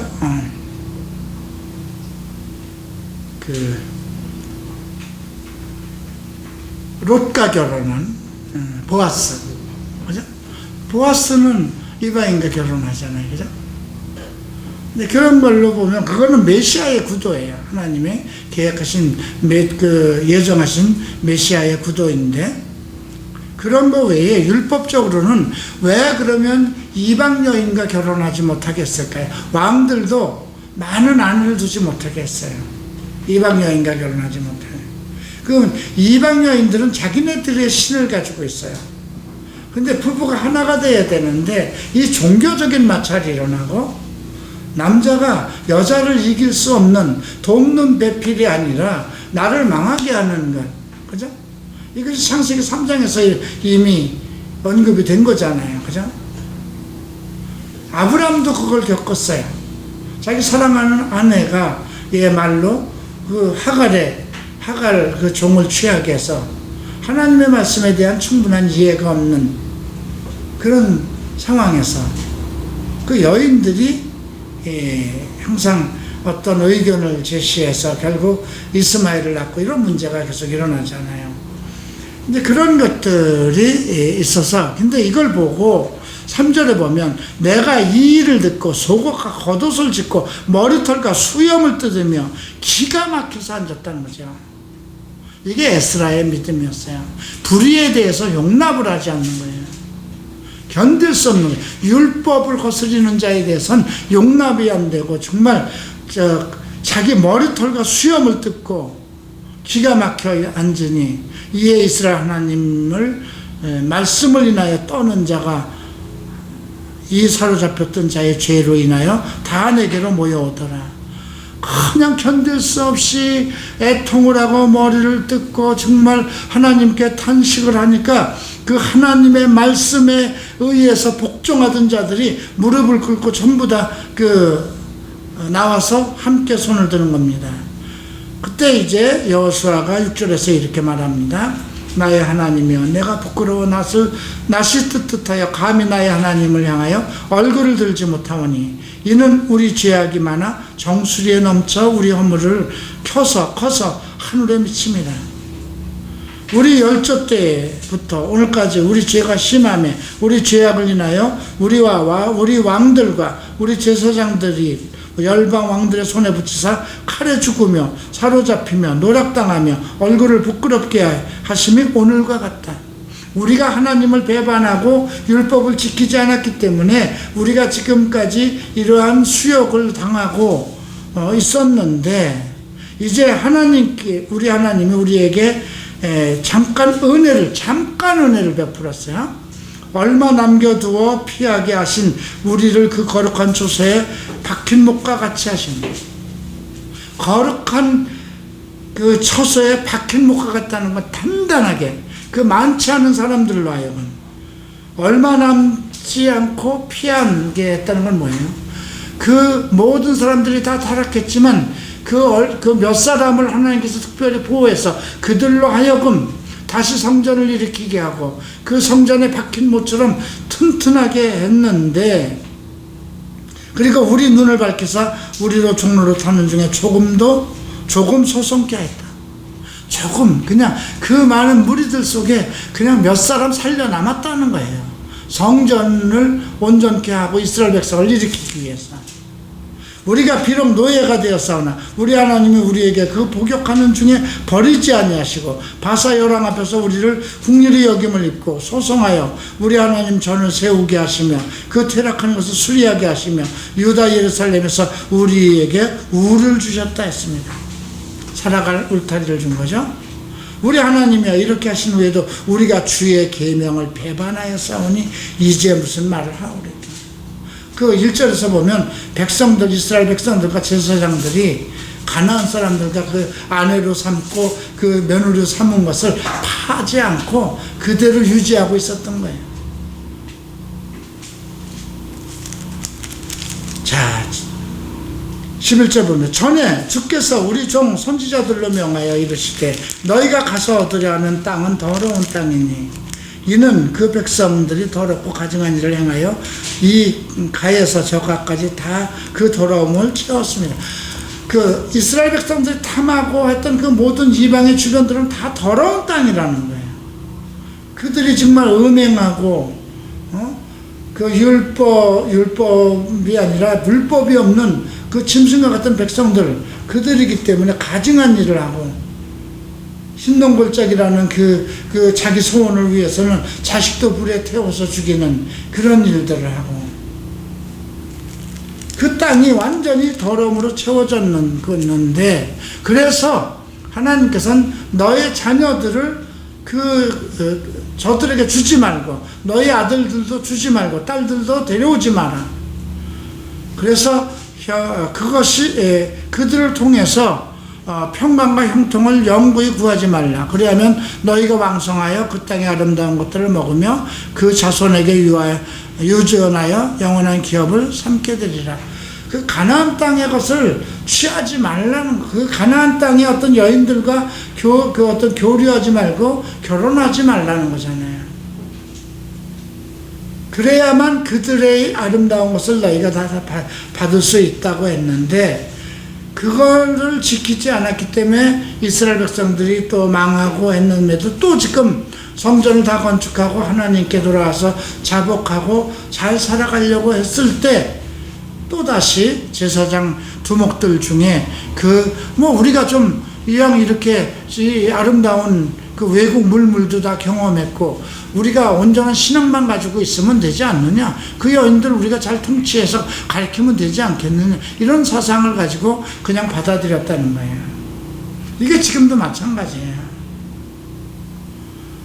Speaker 1: 롯과 결혼한 보아스, 그죠? 보아스는 이방인과 결혼하잖아요, 그죠? 근데 그런 걸로 보면 그거는 메시아의 구도예요. 하나님의 계획하신 예정하신 메시아의 구도인데, 그런 거 외에 율법적으로는 왜 그러면 이방 여인과 결혼하지 못하겠을까요? 왕들도 많은 아내를 두지 못하게 했어요. 이방 여인과 결혼하지 못해요. 그럼 이방 여인들은 자기네들의 신을 가지고 있어요. 근데 부부가 하나가 돼야 되는데 이 종교적인 마찰이 일어나고, 남자가 여자를 이길 수 없는 돕는 배필이 아니라 나를 망하게 하는 것, 그죠? 이것이 창세기 3장에서 이미 언급이 된 거잖아요, 그죠? 아브라함도 그걸 겪었어요. 자기 사랑하는 아내가 얘 말로 그 하갈 그 종을 취하게 해서 하나님의 말씀에 대한 충분한 이해가 없는 그런 상황에서 그 여인들이 항상 어떤 의견을 제시해서 결국 이스마엘을 낳고 이런 문제가 계속 일어나잖아요. 근데 그런 것들이 있어서, 근데 이걸 보고 3절에 보면 내가 이 일을 듣고 속옷과 겉옷을 찢고 머리털과 수염을 뜯으며 기가 막혀서 앉았다는 거죠. 이게 에스라의 믿음이었어요. 불의에 대해서 용납을 하지 않는 거예요. 견딜 수 없는 거예요. 율법을 거스리는 자에 대해서는 용납이 안 되고, 정말 자기 머리털과 수염을 뜯고 기가 막혀 앉으니, 이에 이스라엘 하나님을 말씀을 인하여 떠는 자가 이 사로잡혔던 자의 죄로 인하여 다 내게로 모여오더라. 그냥 견딜 수 없이 애통을 하고 머리를 뜯고 정말 하나님께 탄식을 하니까 그 하나님의 말씀에 의해서 복종하던 자들이 무릎을 꿇고 전부 다 나와서 함께 손을 드는 겁니다. 그때 이제 여호수아가 6절에서 이렇게 말합니다. 나의 하나님이여, 내가 부끄러워 낯이 뜨뜻하여 감히 나의 하나님을 향하여 얼굴을 들지 못하오니 이는 우리 죄악이 많아 정수리에 넘쳐 우리 허물을 커서 하늘에 미칩니다. 우리 열조 때부터 오늘까지 우리 죄가 심함에 우리 죄악을 인하여 우리와 우리 왕들과 우리 제사장들이 열방 왕들의 손에 붙이사 칼에 죽으며 사로잡히며 노락당하며 얼굴을 부끄럽게 하심이 오늘과 같다. 우리가 하나님을 배반하고 율법을 지키지 않았기 때문에 우리가 지금까지 이러한 수욕을 당하고 있었는데, 이제 우리 하나님이 우리에게 잠깐 은혜를 베풀었어요. 얼마 남겨두어 피하게 하신 우리를 그 거룩한 초소에 박힌 목과 같이 하십니다. 거룩한 그 처소에 박힌 목과 같다는 건 단단하게, 그 많지 않은 사람들로 하여금 얼마 남지 않고 피하게 했다는 건 뭐예요? 그 모든 사람들이 다 타락했지만 그 몇 사람을 하나님께서 특별히 보호해서 그들로 하여금 다시 성전을 일으키게 하고 그 성전에 박힌 못처럼 튼튼하게 했는데, 그리고 우리 눈을 밝혀서 우리로 종로로 타는 중에 조금 소송케 했다. 조금, 그냥 그 많은 무리들 속에 그냥 몇 사람 살려남았다는 거예요. 성전을 온전케 하고 이스라엘 백성을 일으키기 위해서. 우리가 비록 노예가 되었사오나 우리 하나님이 우리에게 그 복역하는 중에 버리지 아니하시고 바사 요랑 앞에서 우리를 긍휼히 여김을 입고 소송하여 우리 하나님 전을 세우게 하시며 그 퇴락하는 것을 수리하게 하시며 유다 예루살렘에서 우리에게 우를 주셨다 했습니다. 살아갈 울타리를 준 거죠. 우리 하나님이여, 이렇게 하신 후에도 우리가 주의 계명을 배반하였사오니 이제 무슨 말을 하오리까. 그 1절에서 보면 이스라엘 백성들과 제사장들이 가나안 사람들과 그 아내로 삼고 그 며느리로 삼은 것을 파지 않고 그대로 유지하고 있었던 거예요. 자, 11절 보면 전에 주께서 우리 종 선지자들로 명하여 이르시되 너희가 가서 얻으려 하는 땅은 더러운 땅이니 이는 그 백성들이 더럽고 가증한 일을 행하여 이 가에서 저가까지 다 그 더러움을 채웠습니다. 그 이스라엘 백성들이 탐하고 했던 그 모든 이방의 주변들은 다 더러운 땅이라는 거예요. 그들이 정말 음행하고 그 율법이 아니라 율법이 없는 그 짐승과 같은 백성들, 그들이기 때문에 가증한 일을 하고, 흰동골짜기라는 그 자기 소원을 위해서는 자식도 불에 태워서 죽이는 그런 일들을 하고, 그 땅이 완전히 더러움으로 채워졌는데, 그래서 하나님께서는 너의 자녀들을 저들에게 주지 말고, 너희 아들들도 주지 말고, 딸들도 데려오지 마라. 그래서 그것이 그들을 통해서 평강과 형통을 영구히 구하지 말라. 그리하면 너희가 왕성하여 그 땅의 아름다운 것들을 먹으며 그 자손에게 유전하여 영원한 기업을 삼게 되리라. 그 가나안 땅의 것을 취하지 말라는 거. 그 가나안 땅의 어떤 여인들과 어떤 교류하지 말고 결혼하지 말라는 거잖아요. 그래야만 그들의 아름다운 것을 너희가 다 받을 수 있다고 했는데, 그거를 지키지 않았기 때문에 이스라엘 백성들이 또 망하고 했는데도 또 지금 성전을 다 건축하고 하나님께 돌아와서 자복하고 잘 살아가려고 했을 때, 또다시 제사장 두목들 중에 우리가 좀 이왕 이렇게 이 아름다운 그 외국 물물도 다 경험했고 우리가 온전한 신앙만 가지고 있으면 되지 않느냐, 그 여인들 우리가 잘 통치해서 가르치면 되지 않겠느냐, 이런 사상을 가지고 그냥 받아들였다는 거예요. 이게 지금도 마찬가지예요.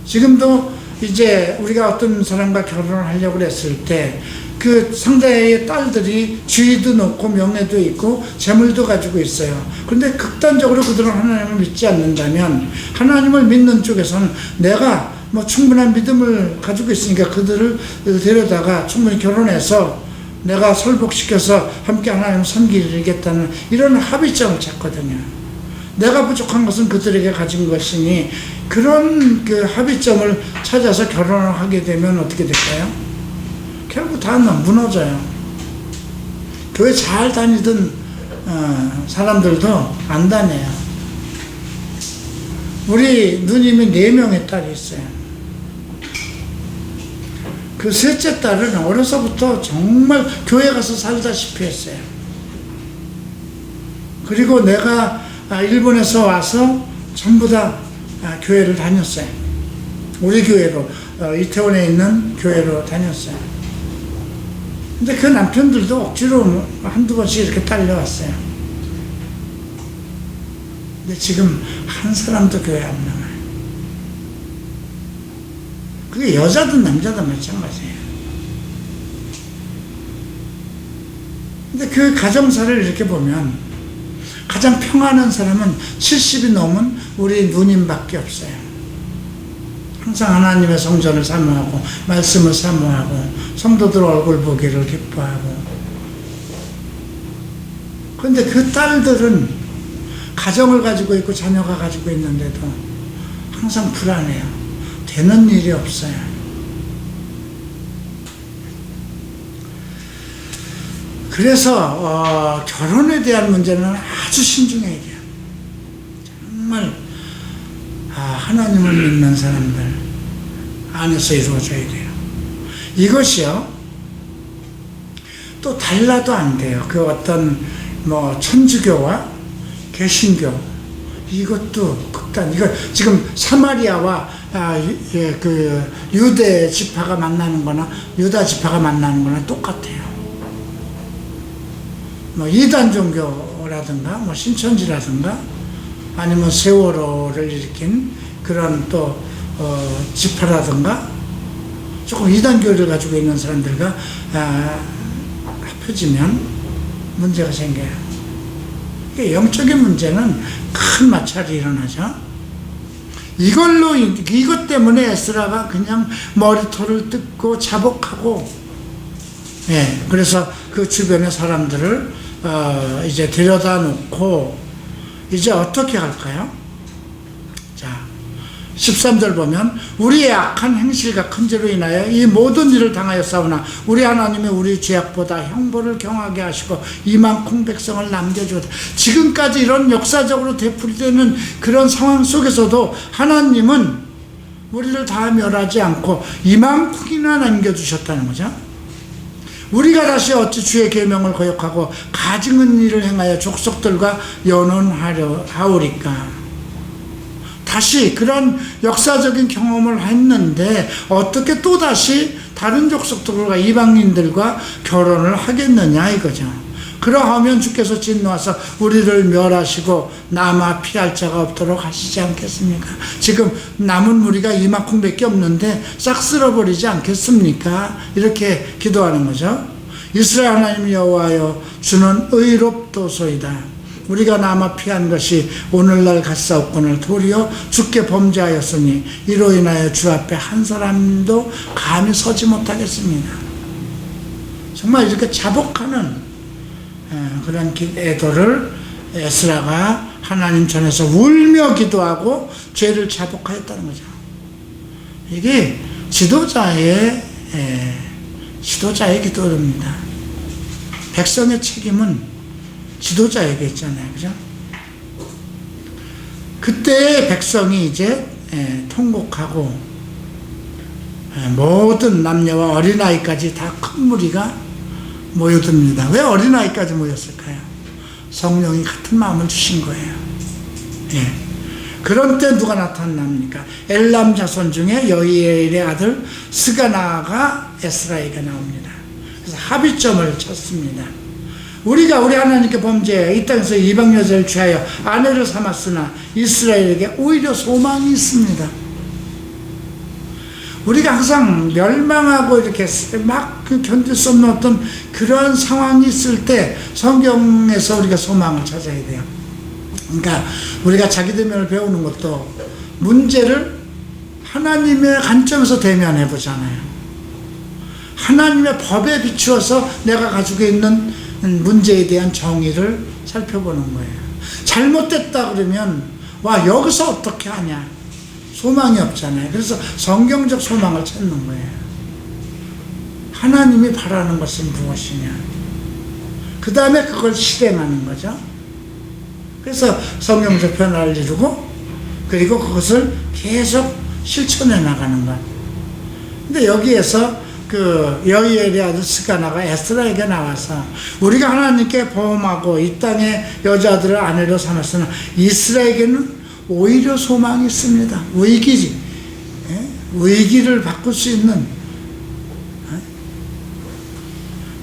Speaker 1: 지금도 이제 우리가 어떤 사람과 결혼을 하려고 했을 때 그 상대의 딸들이 지위도 높고 명예도 있고 재물도 가지고 있어요. 그런데 극단적으로 그들은 하나님을 믿지 않는다면, 하나님을 믿는 쪽에서는 내가 충분한 믿음을 가지고 있으니까 그들을 데려다가 충분히 결혼해서 내가 설복시켜서 함께 하나님을 섬기겠다는 이런 합의점을 찾거든요. 내가 부족한 것은 그들에게 가진 것이니, 그런 그 합의점을 찾아서 결혼을 하게 되면 어떻게 될까요? 결국 다 무너져요. 교회 잘 다니던 사람들도 안 다녀요. 우리 누님이 4명의 딸이 있어요. 그 셋째 딸은 어려서부터 정말 교회 가서 살다시피 했어요. 그리고 내가 일본에서 와서 전부 다 교회를 다녔어요. 우리 교회로, 이태원에 있는 교회로 다녔어요. 근데 그 남편들도 억지로 한두 번씩 이렇게 딸려왔어요. 근데 지금 한 사람도 교회 안 나와요. 그게 여자든 남자든 마찬가지예요. 근데 그 가정사를 이렇게 보면 가장 평안한 사람은 70이 넘은 우리 누님밖에 없어요. 항상 하나님의 성전을 사모하고 말씀을 사모하고 성도들 얼굴 보기를 기뻐하고. 그런데 그 딸들은 가정을 가지고 있고 자녀가 가지고 있는데도 항상 불안해요. 되는 일이 없어요. 그래서 결혼에 대한 문제는 아주 신중해야 돼요. 정말 하나님을 믿는 사람들 안에서 이루어져야 돼요. 이것이요, 또 달라도 안 돼요. 그 어떤 천주교와 개신교, 이것도 극단. 이거 지금 사마리아와 그 유대 지파가 만나는 거나 유다 지파가 만나는 거나 똑같아요. 이단 종교라든가 신천지라든가 아니면 세월호를 일으킨 그런 또 지파라든가 조금 이단교를 가지고 있는 사람들과 합해지면 문제가 생겨요. 영적인 문제는 큰 마찰이 일어나죠. 이것 때문에 에스라가 그냥 머리털을 뜯고 자복하고, 그래서 그 주변의 사람들을 이제 데려다 놓고 이제 어떻게 할까요? 자, 13절 보면 우리의 악한 행실과 큰 죄로 인하여 이 모든 일을 당하였사오나 우리 하나님이 우리 죄악보다 형벌을 경하게 하시고 이만큼 백성을 남겨주었다. 지금까지 이런 역사적으로 되풀이되는 그런 상황 속에서도 하나님은 우리를 다 멸하지 않고 이만큼이나 남겨주셨다는 거죠. 우리가 다시 어찌 주의 계명을 거역하고 가증한 일을 행하여 족속들과 연원하려 하오리까. 다시 그런 역사적인 경험을 했는데 어떻게 또다시 다른 족속들과 이방인들과 결혼을 하겠느냐 이거죠. 그러하면 주께서 진노하사 우리를 멸하시고 남아 피할 자가 없도록 하시지 않겠습니까? 지금 남은 무리가 이만큼밖에 없는데 싹 쓸어버리지 않겠습니까? 이렇게 기도하는 거죠. 이스라엘 하나님 여호와여, 주는 의롭도소이다. 우리가 남아 피한 것이 오늘날 같사옵거늘 도리어 주께 범죄하였으니 이로 인하여 주 앞에 한 사람도 감히 서지 못하겠습니다. 정말 이렇게 자복하는 그런 애도를 에스라가 하나님 전에서 울며 기도하고 죄를 자복하였다는 거죠. 이게 지도자의 기도입니다. 백성의 책임은 지도자에게 있잖아요. 그죠? 그때 백성이 이제 통곡하고 모든 남녀와 어린아이까지 다 큰 무리가 모여듭니다. 왜 어린아이까지 모였을까요? 성령이 같은 마음을 주신 거예요. 예. 그런 때 누가 나타납니까? 엘람 자손 중에 여이엘의 아들 스가나가 에스라에게 나옵니다. 그래서 합의점을 쳤습니다. 우리가 우리 하나님께 범죄해 이 땅에서 이방 여자를 취하여 아내를 삼았으나 이스라엘에게 오히려 소망이 있습니다. 우리가 항상 멸망하고 이렇게 막 견딜 수 없는 어떤 그런 상황이 있을 때 성경에서 우리가 소망을 찾아야 돼요. 그러니까 우리가 자기대면을 배우는 것도 문제를 하나님의 관점에서 대면해 보잖아요. 하나님의 법에 비추어서 내가 가지고 있는 문제에 대한 정의를 살펴보는 거예요. 잘못됐다 그러면 와 여기서 어떻게 하냐, 소망이 없잖아요. 그래서 성경적 소망을 찾는 거예요. 하나님이 바라는 것은 무엇이냐, 그 다음에 그걸 실행하는 거죠. 그래서 성경적 변화를 이루고 그리고 그것을 계속 실천해 나가는 것. 근데 여기에서 그 여이엘의 아들 스가나가 에스라에게 나와서 우리가 하나님께 범하고 이 땅의 여자들을 아내로 삼았으나 이스라엘에게는 오히려 소망이 있습니다. 위기지. 위기를 바꿀 수 있는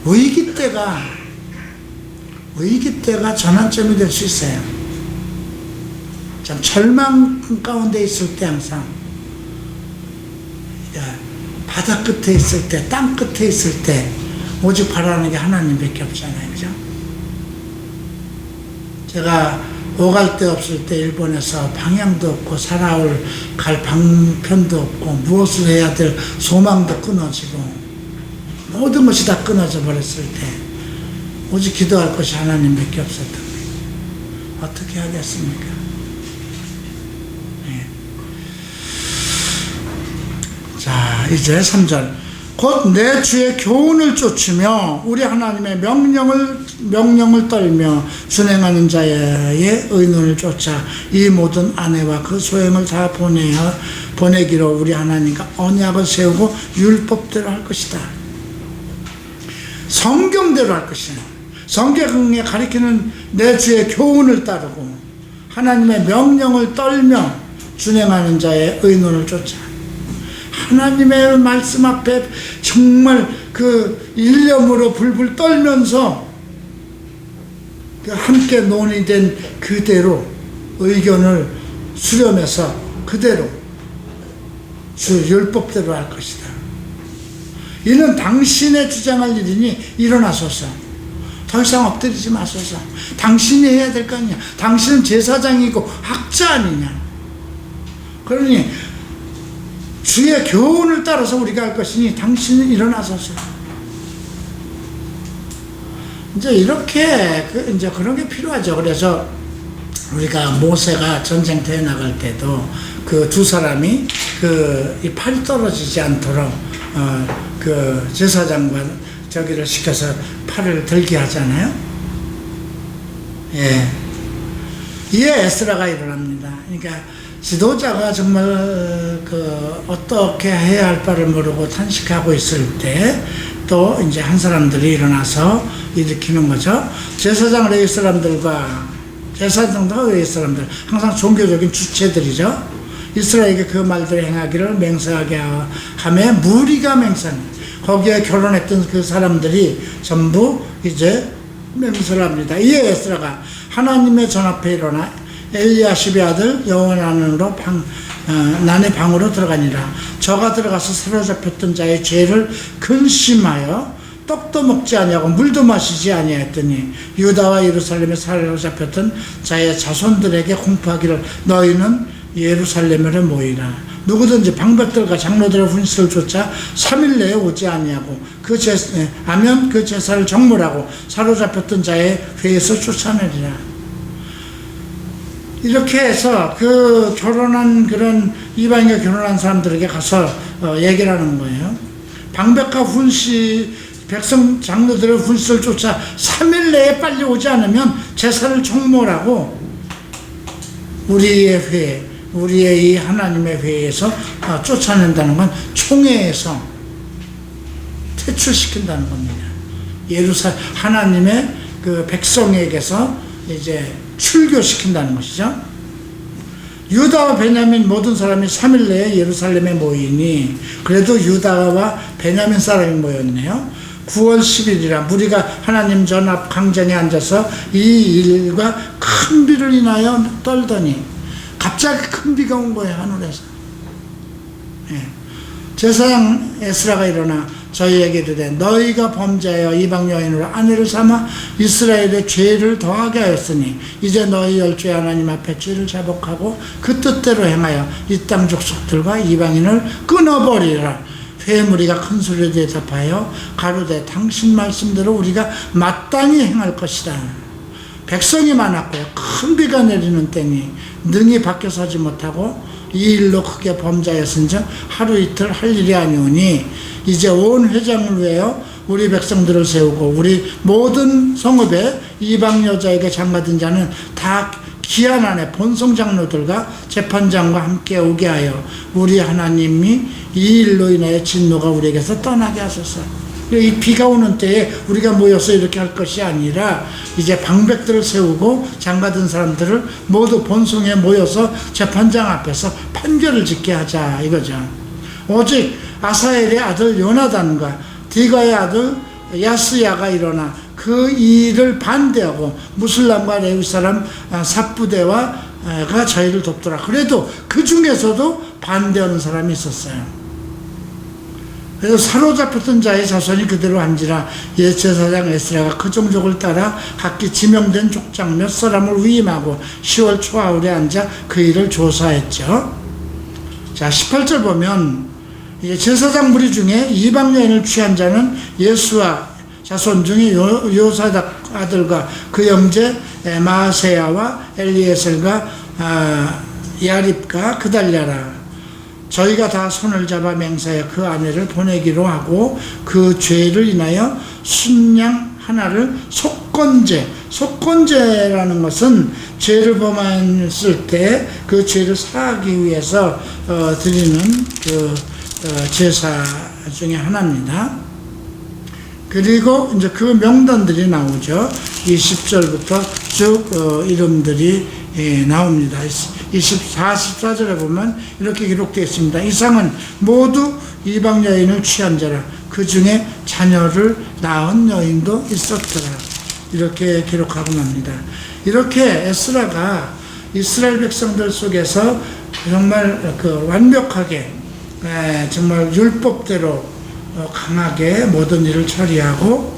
Speaker 1: 위기 때가 전환점이 될 수 있어요. 참 절망 가운데 있을 때 항상 바다 끝에 있을 때, 땅 끝에 있을 때 오직 바라는 게 하나님밖에 없잖아요. 그죠? 제가 오갈 데 없을 때 일본에서 방향도 없고 갈 방편도 없고 무엇을 해야 될 소망도 끊어지고 모든 것이 다 끊어져 버렸을 때 오직 기도할 것이 하나님밖에 없었던 거예요. 어떻게 하겠습니까? 자, 이제 3절. 곧 내 주의 교훈을 쫓으며 우리 하나님의 명령을 떨며 준행하는 자의 의논을 쫓아 이 모든 아내와 그 소행을 다 보내기로 우리 하나님과 언약을 세우고 율법대로 할 것이다. 성경대로 할 것이다. 성경에 가리키는 내 주의 교훈을 따르고 하나님의 명령을 떨며 준행하는 자의 의논을 쫓아 하나님의 말씀 앞에 정말 그 일념으로 불불 떨면서 함께 논의된 그대로 의견을 수렴해서 그대로 주 율법대로 할 것이다. 이는 당신의 주장할 일이니 일어나소서. 더 이상 엎드리지 마소서. 당신이 해야 될 거 아니냐. 당신은 제사장이고 학자 아니냐. 그러니 주의 교훈을 따라서 우리가 할 것이니 당신은 일어나소서. 이제 이렇게 이제 그런 게 필요하죠. 그래서 우리가 모세가 전쟁터에 나갈 때도 그 두 사람이 이 팔이 떨어지지 않도록 그 제사장과 저기를 시켜서 팔을 들게 하잖아요. 예. 이에 에스라가 일어납니다. 그러니까 지도자가 정말 어떻게 해야 할 바를 모르고 탄식하고 있을 때 또 이제 한 사람들이 일어나서 일으키는 거죠. 제사장 레위 사람들과 사람들 항상 종교적인 주체들이죠. 이스라엘에게 그 말들을 행하기를 맹세하게 하며 무리가 맹세합니다. 거기에 결혼했던 그 사람들이 전부 이제 맹세를 합니다. 이에 에스라가 하나님의 전 앞에 일어나 엘리야십의 아들 여호하난으로 난의 방으로 들어가니라. 저가 들어가서 사로잡혔던 자의 죄를 근심하여 떡도 먹지 아니하고 물도 마시지 아니하였더니 유다와 예루살렘에 사로잡혔던 자의 자손들에게 공포하기를 너희는 예루살렘으로 모이라. 누구든지 방백들과 장로들의 훈시를 쫓아 3일 내에 오지 아니하고 하면 그 제사를 정물하고 사로잡혔던 자의 회에서 쫓아내리라. 이렇게 해서 그 결혼한 그런 이방인과 결혼한 사람들에게 가서 얘기를 하는 거예요. 방백과 훈시 백성 장로들의 훈시를 쫓아 3일 내에 빨리 오지 않으면 제사를 정몰하고 우리의 회, 우리의 이 하나님의 회에서 쫓아낸다는 건 총회에서 퇴출시킨다는 겁니다. 하나님의 그 백성에게서 이제 출교시킨다는 것이죠. 유다와 베냐민 모든 사람이 3일 내에 예루살렘에 모이니, 그래도 유다와 베냐민 사람이 모였네요. 9월 10일이라 무리가 하나님 전 앞 강전에 앉아서 이 일과 큰 비를 인하여 떨더니, 갑자기 큰 비가 온 거예요, 하늘에서. 예. 제사장 에스라가 일어나 저희에게 이르되 너희가 범죄하여 이방 여인으로 아내를 삼아 이스라엘의 죄를 더하게 하였으니 이제 너희 열조의 하나님 앞에 죄를 자복하고 그 뜻대로 행하여 이 땅 족속들과 이방인을 끊어버리라. 회 무리가 큰 소리로 대답하여 가로되 당신 말씀대로 우리가 마땅히 행할 것이다. 백성이 많았고요, 큰 비가 내리는 때니 능히 밖에 서지 못하고 이 일로 크게 범죄하였은즉 하루 이틀 할 일이 아니오니 이제 온 회장을 위하여 우리 백성들을 세우고 우리 모든 성읍에 이방 여자에게 장가든 자는 다 기한 안에 본성 장로들과 재판장과 함께 오게 하여 우리 하나님이 이 일로 인하여 진노가 우리에게서 떠나게 하소서. 이 비가 오는 때에 우리가 모여서 이렇게 할 것이 아니라 이제 방백들을 세우고 장가든 사람들을 모두 본성에 모여서 재판장 앞에서 판결을 짓게 하자 이거죠. 오직 아사엘의 아들 요나단과 디가의 아들 야스야가 일어나 그 일을 반대하고 무슬람과 레위 사람 삽부대와가 저희를 돕더라. 그래도 그 중에서도 반대하는 사람이 있었어요. 그래서 사로잡혔던 자의 자손이 그대로 한지라 제사장 에스라가 그 종족을 따라 각기 지명된 족장 몇 사람을 위임하고 10월 초하울에 앉아 그 일을 조사했죠. 자, 18절 보면 이제 제사장 무리 중에 이방 여인을 취한 자는 예수와 자손 중에 요사닥 아들과 그 형제 마세야와 엘리에셀과 야립과 그달랴라. 저희가 다 손을 잡아 맹세하여 그 아내를 보내기로 하고 그 죄를 인하여 순양 하나를 속건제라는 것은 죄를 범했을 때 그 죄를 사하기 위해서 드리는 그 제사 중에 하나입니다. 그리고 이제 그 명단들이 나오죠. 20절부터 쭉 이름들이 나옵니다. 44절에 보면 이렇게 기록되어 있습니다. 이상은 모두 이방 여인을 취한 자라. 그 중에 자녀를 낳은 여인도 있었더라. 이렇게 기록하고 납니다. 이렇게 에스라가 이스라엘 백성들 속에서 정말 그 완벽하게 정말 율법대로 강하게 모든 일을 처리하고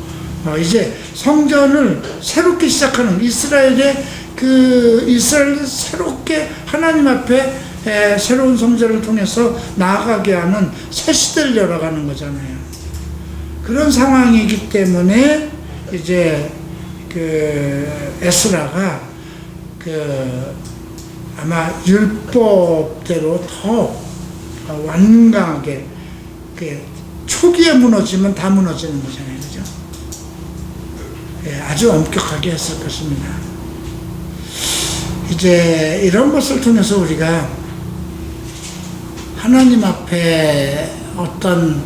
Speaker 1: 이제 성전을 새롭게 시작하는 이스라엘을 새롭게 하나님 앞에 새로운 성전을 통해서 나아가게 하는 새 시대를 열어가는 거잖아요. 그런 상황이기 때문에 이제 그 에스라가 아마 율법대로 더 완강하게 초기에 무너지면 다 무너지는 거잖아요, 그죠? 아주 엄격하게 했을 것입니다. 이제 이런 것을 통해서 우리가 하나님 앞에 어떤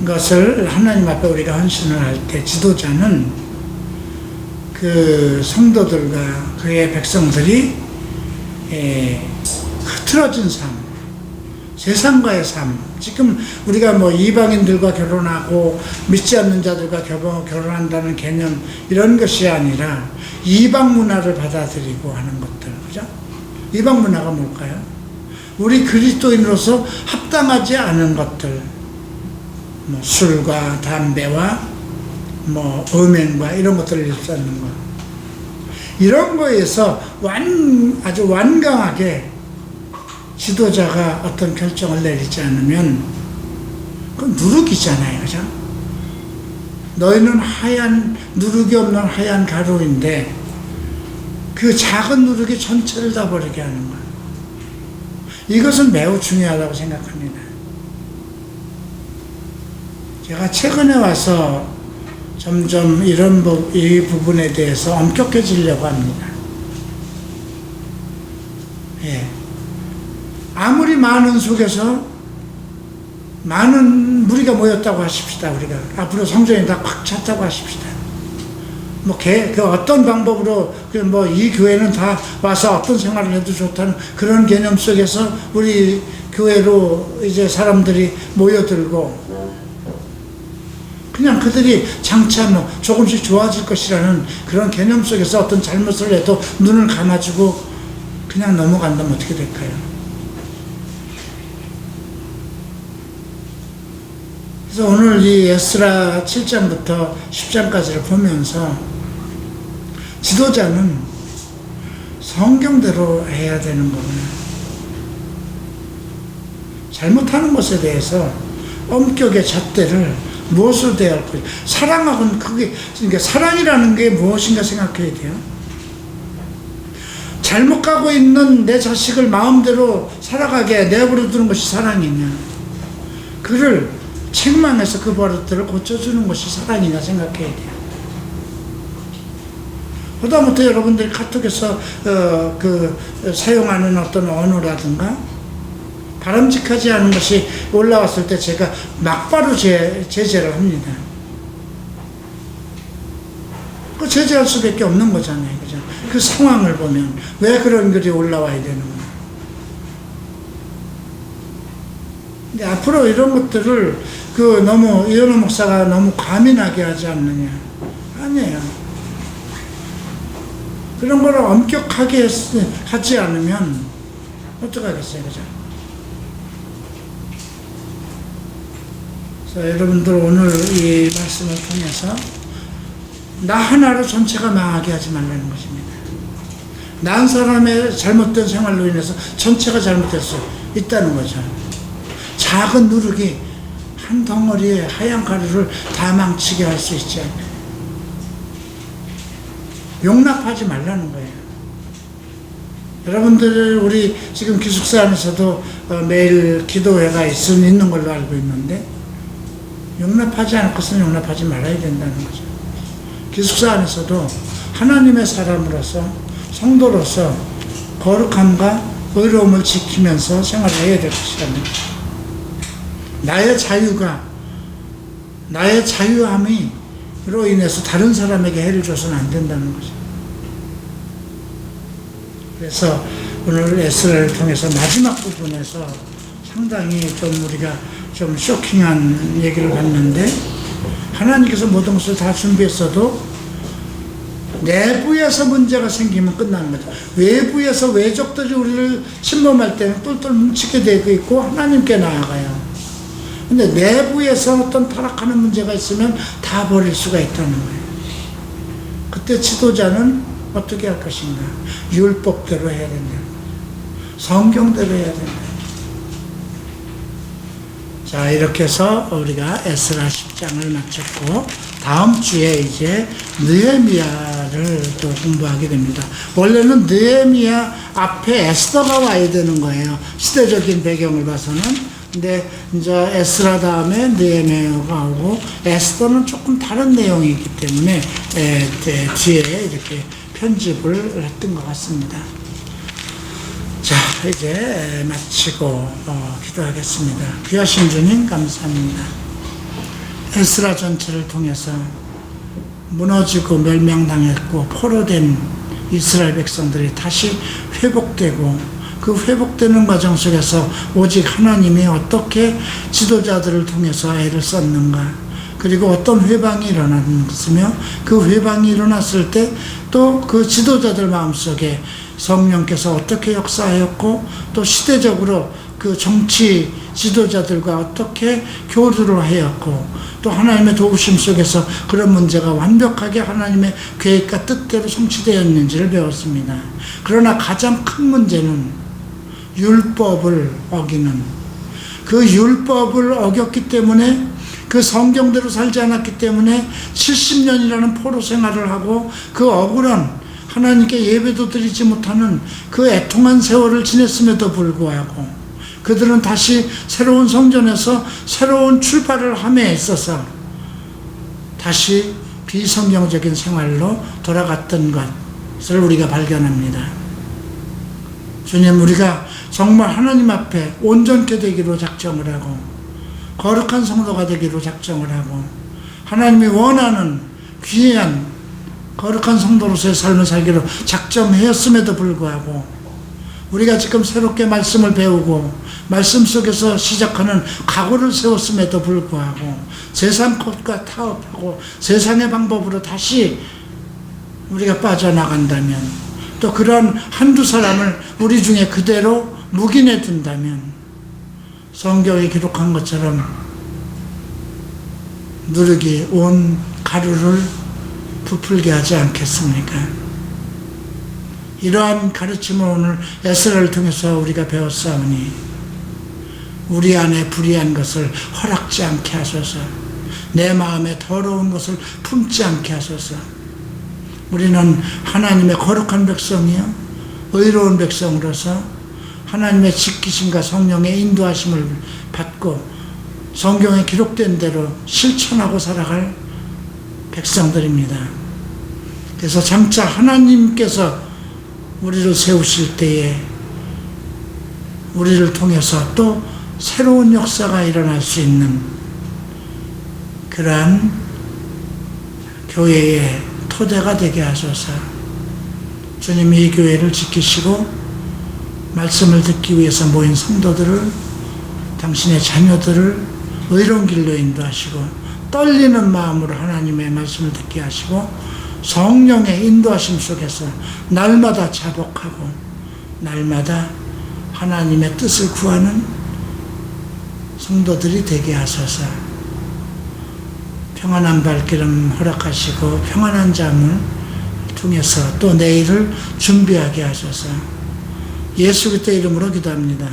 Speaker 1: 것을 하나님 앞에 우리가 헌신을 할 때 지도자는 그 성도들과 그의 백성들이 흐트러진 삶, 세상과의 삶, 지금 우리가 뭐 이방인들과 결혼하고 믿지 않는 자들과 결혼한다는 개념 이런 것이 아니라 이방 문화를 받아들이고 하는 것들, 그죠? 이방 문화가 뭘까요? 우리 그리스도인으로서 합당하지 않은 것들, 뭐 술과 담배와 뭐 음행과 이런 것들을 일삼는 것, 이런 거에서 아주 완강하게 지도자가 어떤 결정을 내리지 않으면 그건 누룩이잖아요, 그죠? 너희는 누룩이 없는 하얀 가루인데 그 작은 누룩이 전체를 다 버리게 하는 거예요. 이것은 매우 중요하다고 생각합니다. 제가 최근에 와서 점점 이 부분에 대해서 엄격해지려고 합니다. 예. 아무리 많은 속에서 많은 무리가 모였다고 하십시다. 우리가 앞으로 성전이 다 꽉 찼다고 하십시다. 뭐 그 어떤 방법으로 뭐 이 교회는 다 와서 어떤 생활을 해도 좋다는 그런 개념 속에서 우리 교회로 이제 사람들이 모여들고 그냥 그들이 장차 뭐 조금씩 좋아질 것이라는 그런 개념 속에서 어떤 잘못을 해도 눈을 감아주고 그냥 넘어간다면 어떻게 될까요? 그래서 오늘 이 에스라 7장부터 10장까지를 보면서 지도자는 성경대로 해야 되는 거구나. 잘못하는 것에 대해서 엄격의 잣대를 무엇으로 대할 거예요? 사랑하고는 그러니까 사랑이라는 게 무엇인가 생각해야 돼요. 잘못 가고 있는 내 자식을 마음대로 살아가게 내버려 두는 것이 사랑이냐? 그를 책망해서 그 버릇들을 고쳐주는 것이 사랑이냐 생각해야 돼요. 하다못해 여러분들이 카톡에서 사용하는 어떤 언어라든가 바람직하지 않은 것이 올라왔을 때 제가 막바로 제재를 합니다. 그 제재할 수밖에 없는 거잖아요, 그죠? 그 상황을 보면 왜 그런 글이 올라와야 되는가? 근데 앞으로 이런 것들을 너무 이현우 목사가 너무 과민하게 하지 않느냐? 아니에요. 그런 거를 엄격하게 하지 않으면 어떡하겠어요, 그죠? 그래서 여러분들 오늘 이 말씀을 통해서 나 하나로 전체가 망하게 하지 말라는 것입니다. 나 한 사람의 잘못된 생활로 인해서 전체가 잘못될 수 있다는 거죠. 작은 누룩이 한 덩어리의 하얀 가루를 다 망치게 할 수 있지 않아요. 용납하지 말라는 거예요. 여러분들 우리 지금 기숙사 안에서도 매일 기도회가 있는 걸로 알고 있는데 용납하지 않을 것은 용납하지 말아야 된다는 거죠. 기숙사 안에서도 하나님의 사람으로서 성도로서 거룩함과 의로움을 지키면서 생활을 해야 될 것이라는 거죠. 나의 자유함으로 인해서 다른 사람에게 해를 줘서는 안 된다는 거죠. 그래서 오늘 에스라를 통해서 마지막 부분에서 상당히 좀 우리가 좀 쇼킹한 얘기를 봤는데 하나님께서 모든 것을 다 준비했어도 내부에서 문제가 생기면 끝나는 거죠. 외부에서 외적들이 우리를 침범할 때는 똘똘 뭉치게 되고 있고 하나님께 나아가요. 근데 내부에서 어떤 타락하는 문제가 있으면 다 버릴 수가 있다는 거예요. 그때 지도자는 어떻게 할 것인가? 율법대로 해야 된다. 성경대로 해야 된다. 자, 이렇게 해서 우리가 에스라 10장을 마쳤고 다음 주에 이제 느헤미야를 또 공부하게 됩니다. 원래는 느헤미야 앞에 에스더가 와야 되는 거예요. 시대적인 배경을 봐서는. 근데 이제 에스라 다음에 느헤미야가 오고 에스더는 조금 다른 내용이기 때문에 뒤에 이렇게 편집을 했던 것 같습니다. 자, 이제 마치고 기도하겠습니다. 귀하신 주님 감사합니다. 에스라 전체를 통해서 무너지고 멸망당했고 포로된 이스라엘 백성들이 다시 회복되고, 그 회복되는 과정 속에서 오직 하나님이 어떻게 지도자들을 통해서 애를 썼는가, 그리고 어떤 회방이 일어났으며 그 회방이 일어났을 때 또 그 지도자들 마음속에 성령께서 어떻게 역사하였고, 또 시대적으로 그 정치 지도자들과 어떻게 교류를 하였고, 또 하나님의 도우심 속에서 그런 문제가 완벽하게 하나님의 계획과 뜻대로 성취되었는지를 배웠습니다. 그러나 가장 큰 문제는 율법을 어기는, 그 율법을 어겼기 때문에, 그 성경대로 살지 않았기 때문에 70년이라는 포로 생활을 하고 그 억울한, 하나님께 예배도 드리지 못하는 그 애통한 세월을 지냈음에도 불구하고 그들은 다시 새로운 성전에서 새로운 출발을 함에 있어서 다시 비성경적인 생활로 돌아갔던 것을 우리가 발견합니다. 주님, 우리가 정말 하나님 앞에 온전케 되기로 작정을 하고 거룩한 성도가 되기로 작정을 하고 하나님이 원하는 귀한 거룩한 성도로서의 삶을 살기로 작정하였음에도 불구하고 우리가 지금 새롭게 말씀을 배우고 말씀 속에서 시작하는 각오를 세웠음에도 불구하고 세상 것과 타협하고 세상의 방법으로 다시 우리가 빠져나간다면, 또 그런 한두 사람을 우리 중에 그대로 묵인해 둔다면 성경에 기록한 것처럼 누룩이 온 가루를 부풀게 하지 않겠습니까? 이러한 가르침을 오늘 에스라를 통해서 우리가 배웠사오니 우리 안에 불의한 것을 허락지 않게 하소서, 내 마음에 더러운 것을 품지 않게 하소서. 우리는 하나님의 거룩한 백성이요 의로운 백성으로서 하나님의 지키심과 성령의 인도하심을 받고 성경에 기록된 대로 실천하고 살아갈 백성들입니다. 그래서 장차 하나님께서 우리를 세우실 때에 우리를 통해서 또 새로운 역사가 일어날 수 있는 그러한 교회의 토대가 되게 하소서. 주님이 이 교회를 지키시고 말씀을 듣기 위해서 모인 성도들을, 당신의 자녀들을 의로운 길로 인도하시고 떨리는 마음으로 하나님의 말씀을 듣게 하시고 성령의 인도하심 속에서 날마다 자복하고 날마다 하나님의 뜻을 구하는 성도들이 되게 하소서. 평안한 발걸음 허락하시고 평안한 잠을 통해서 또 내일을 준비하게 하소서. 예수 그리스도의 이름으로 기도합니다.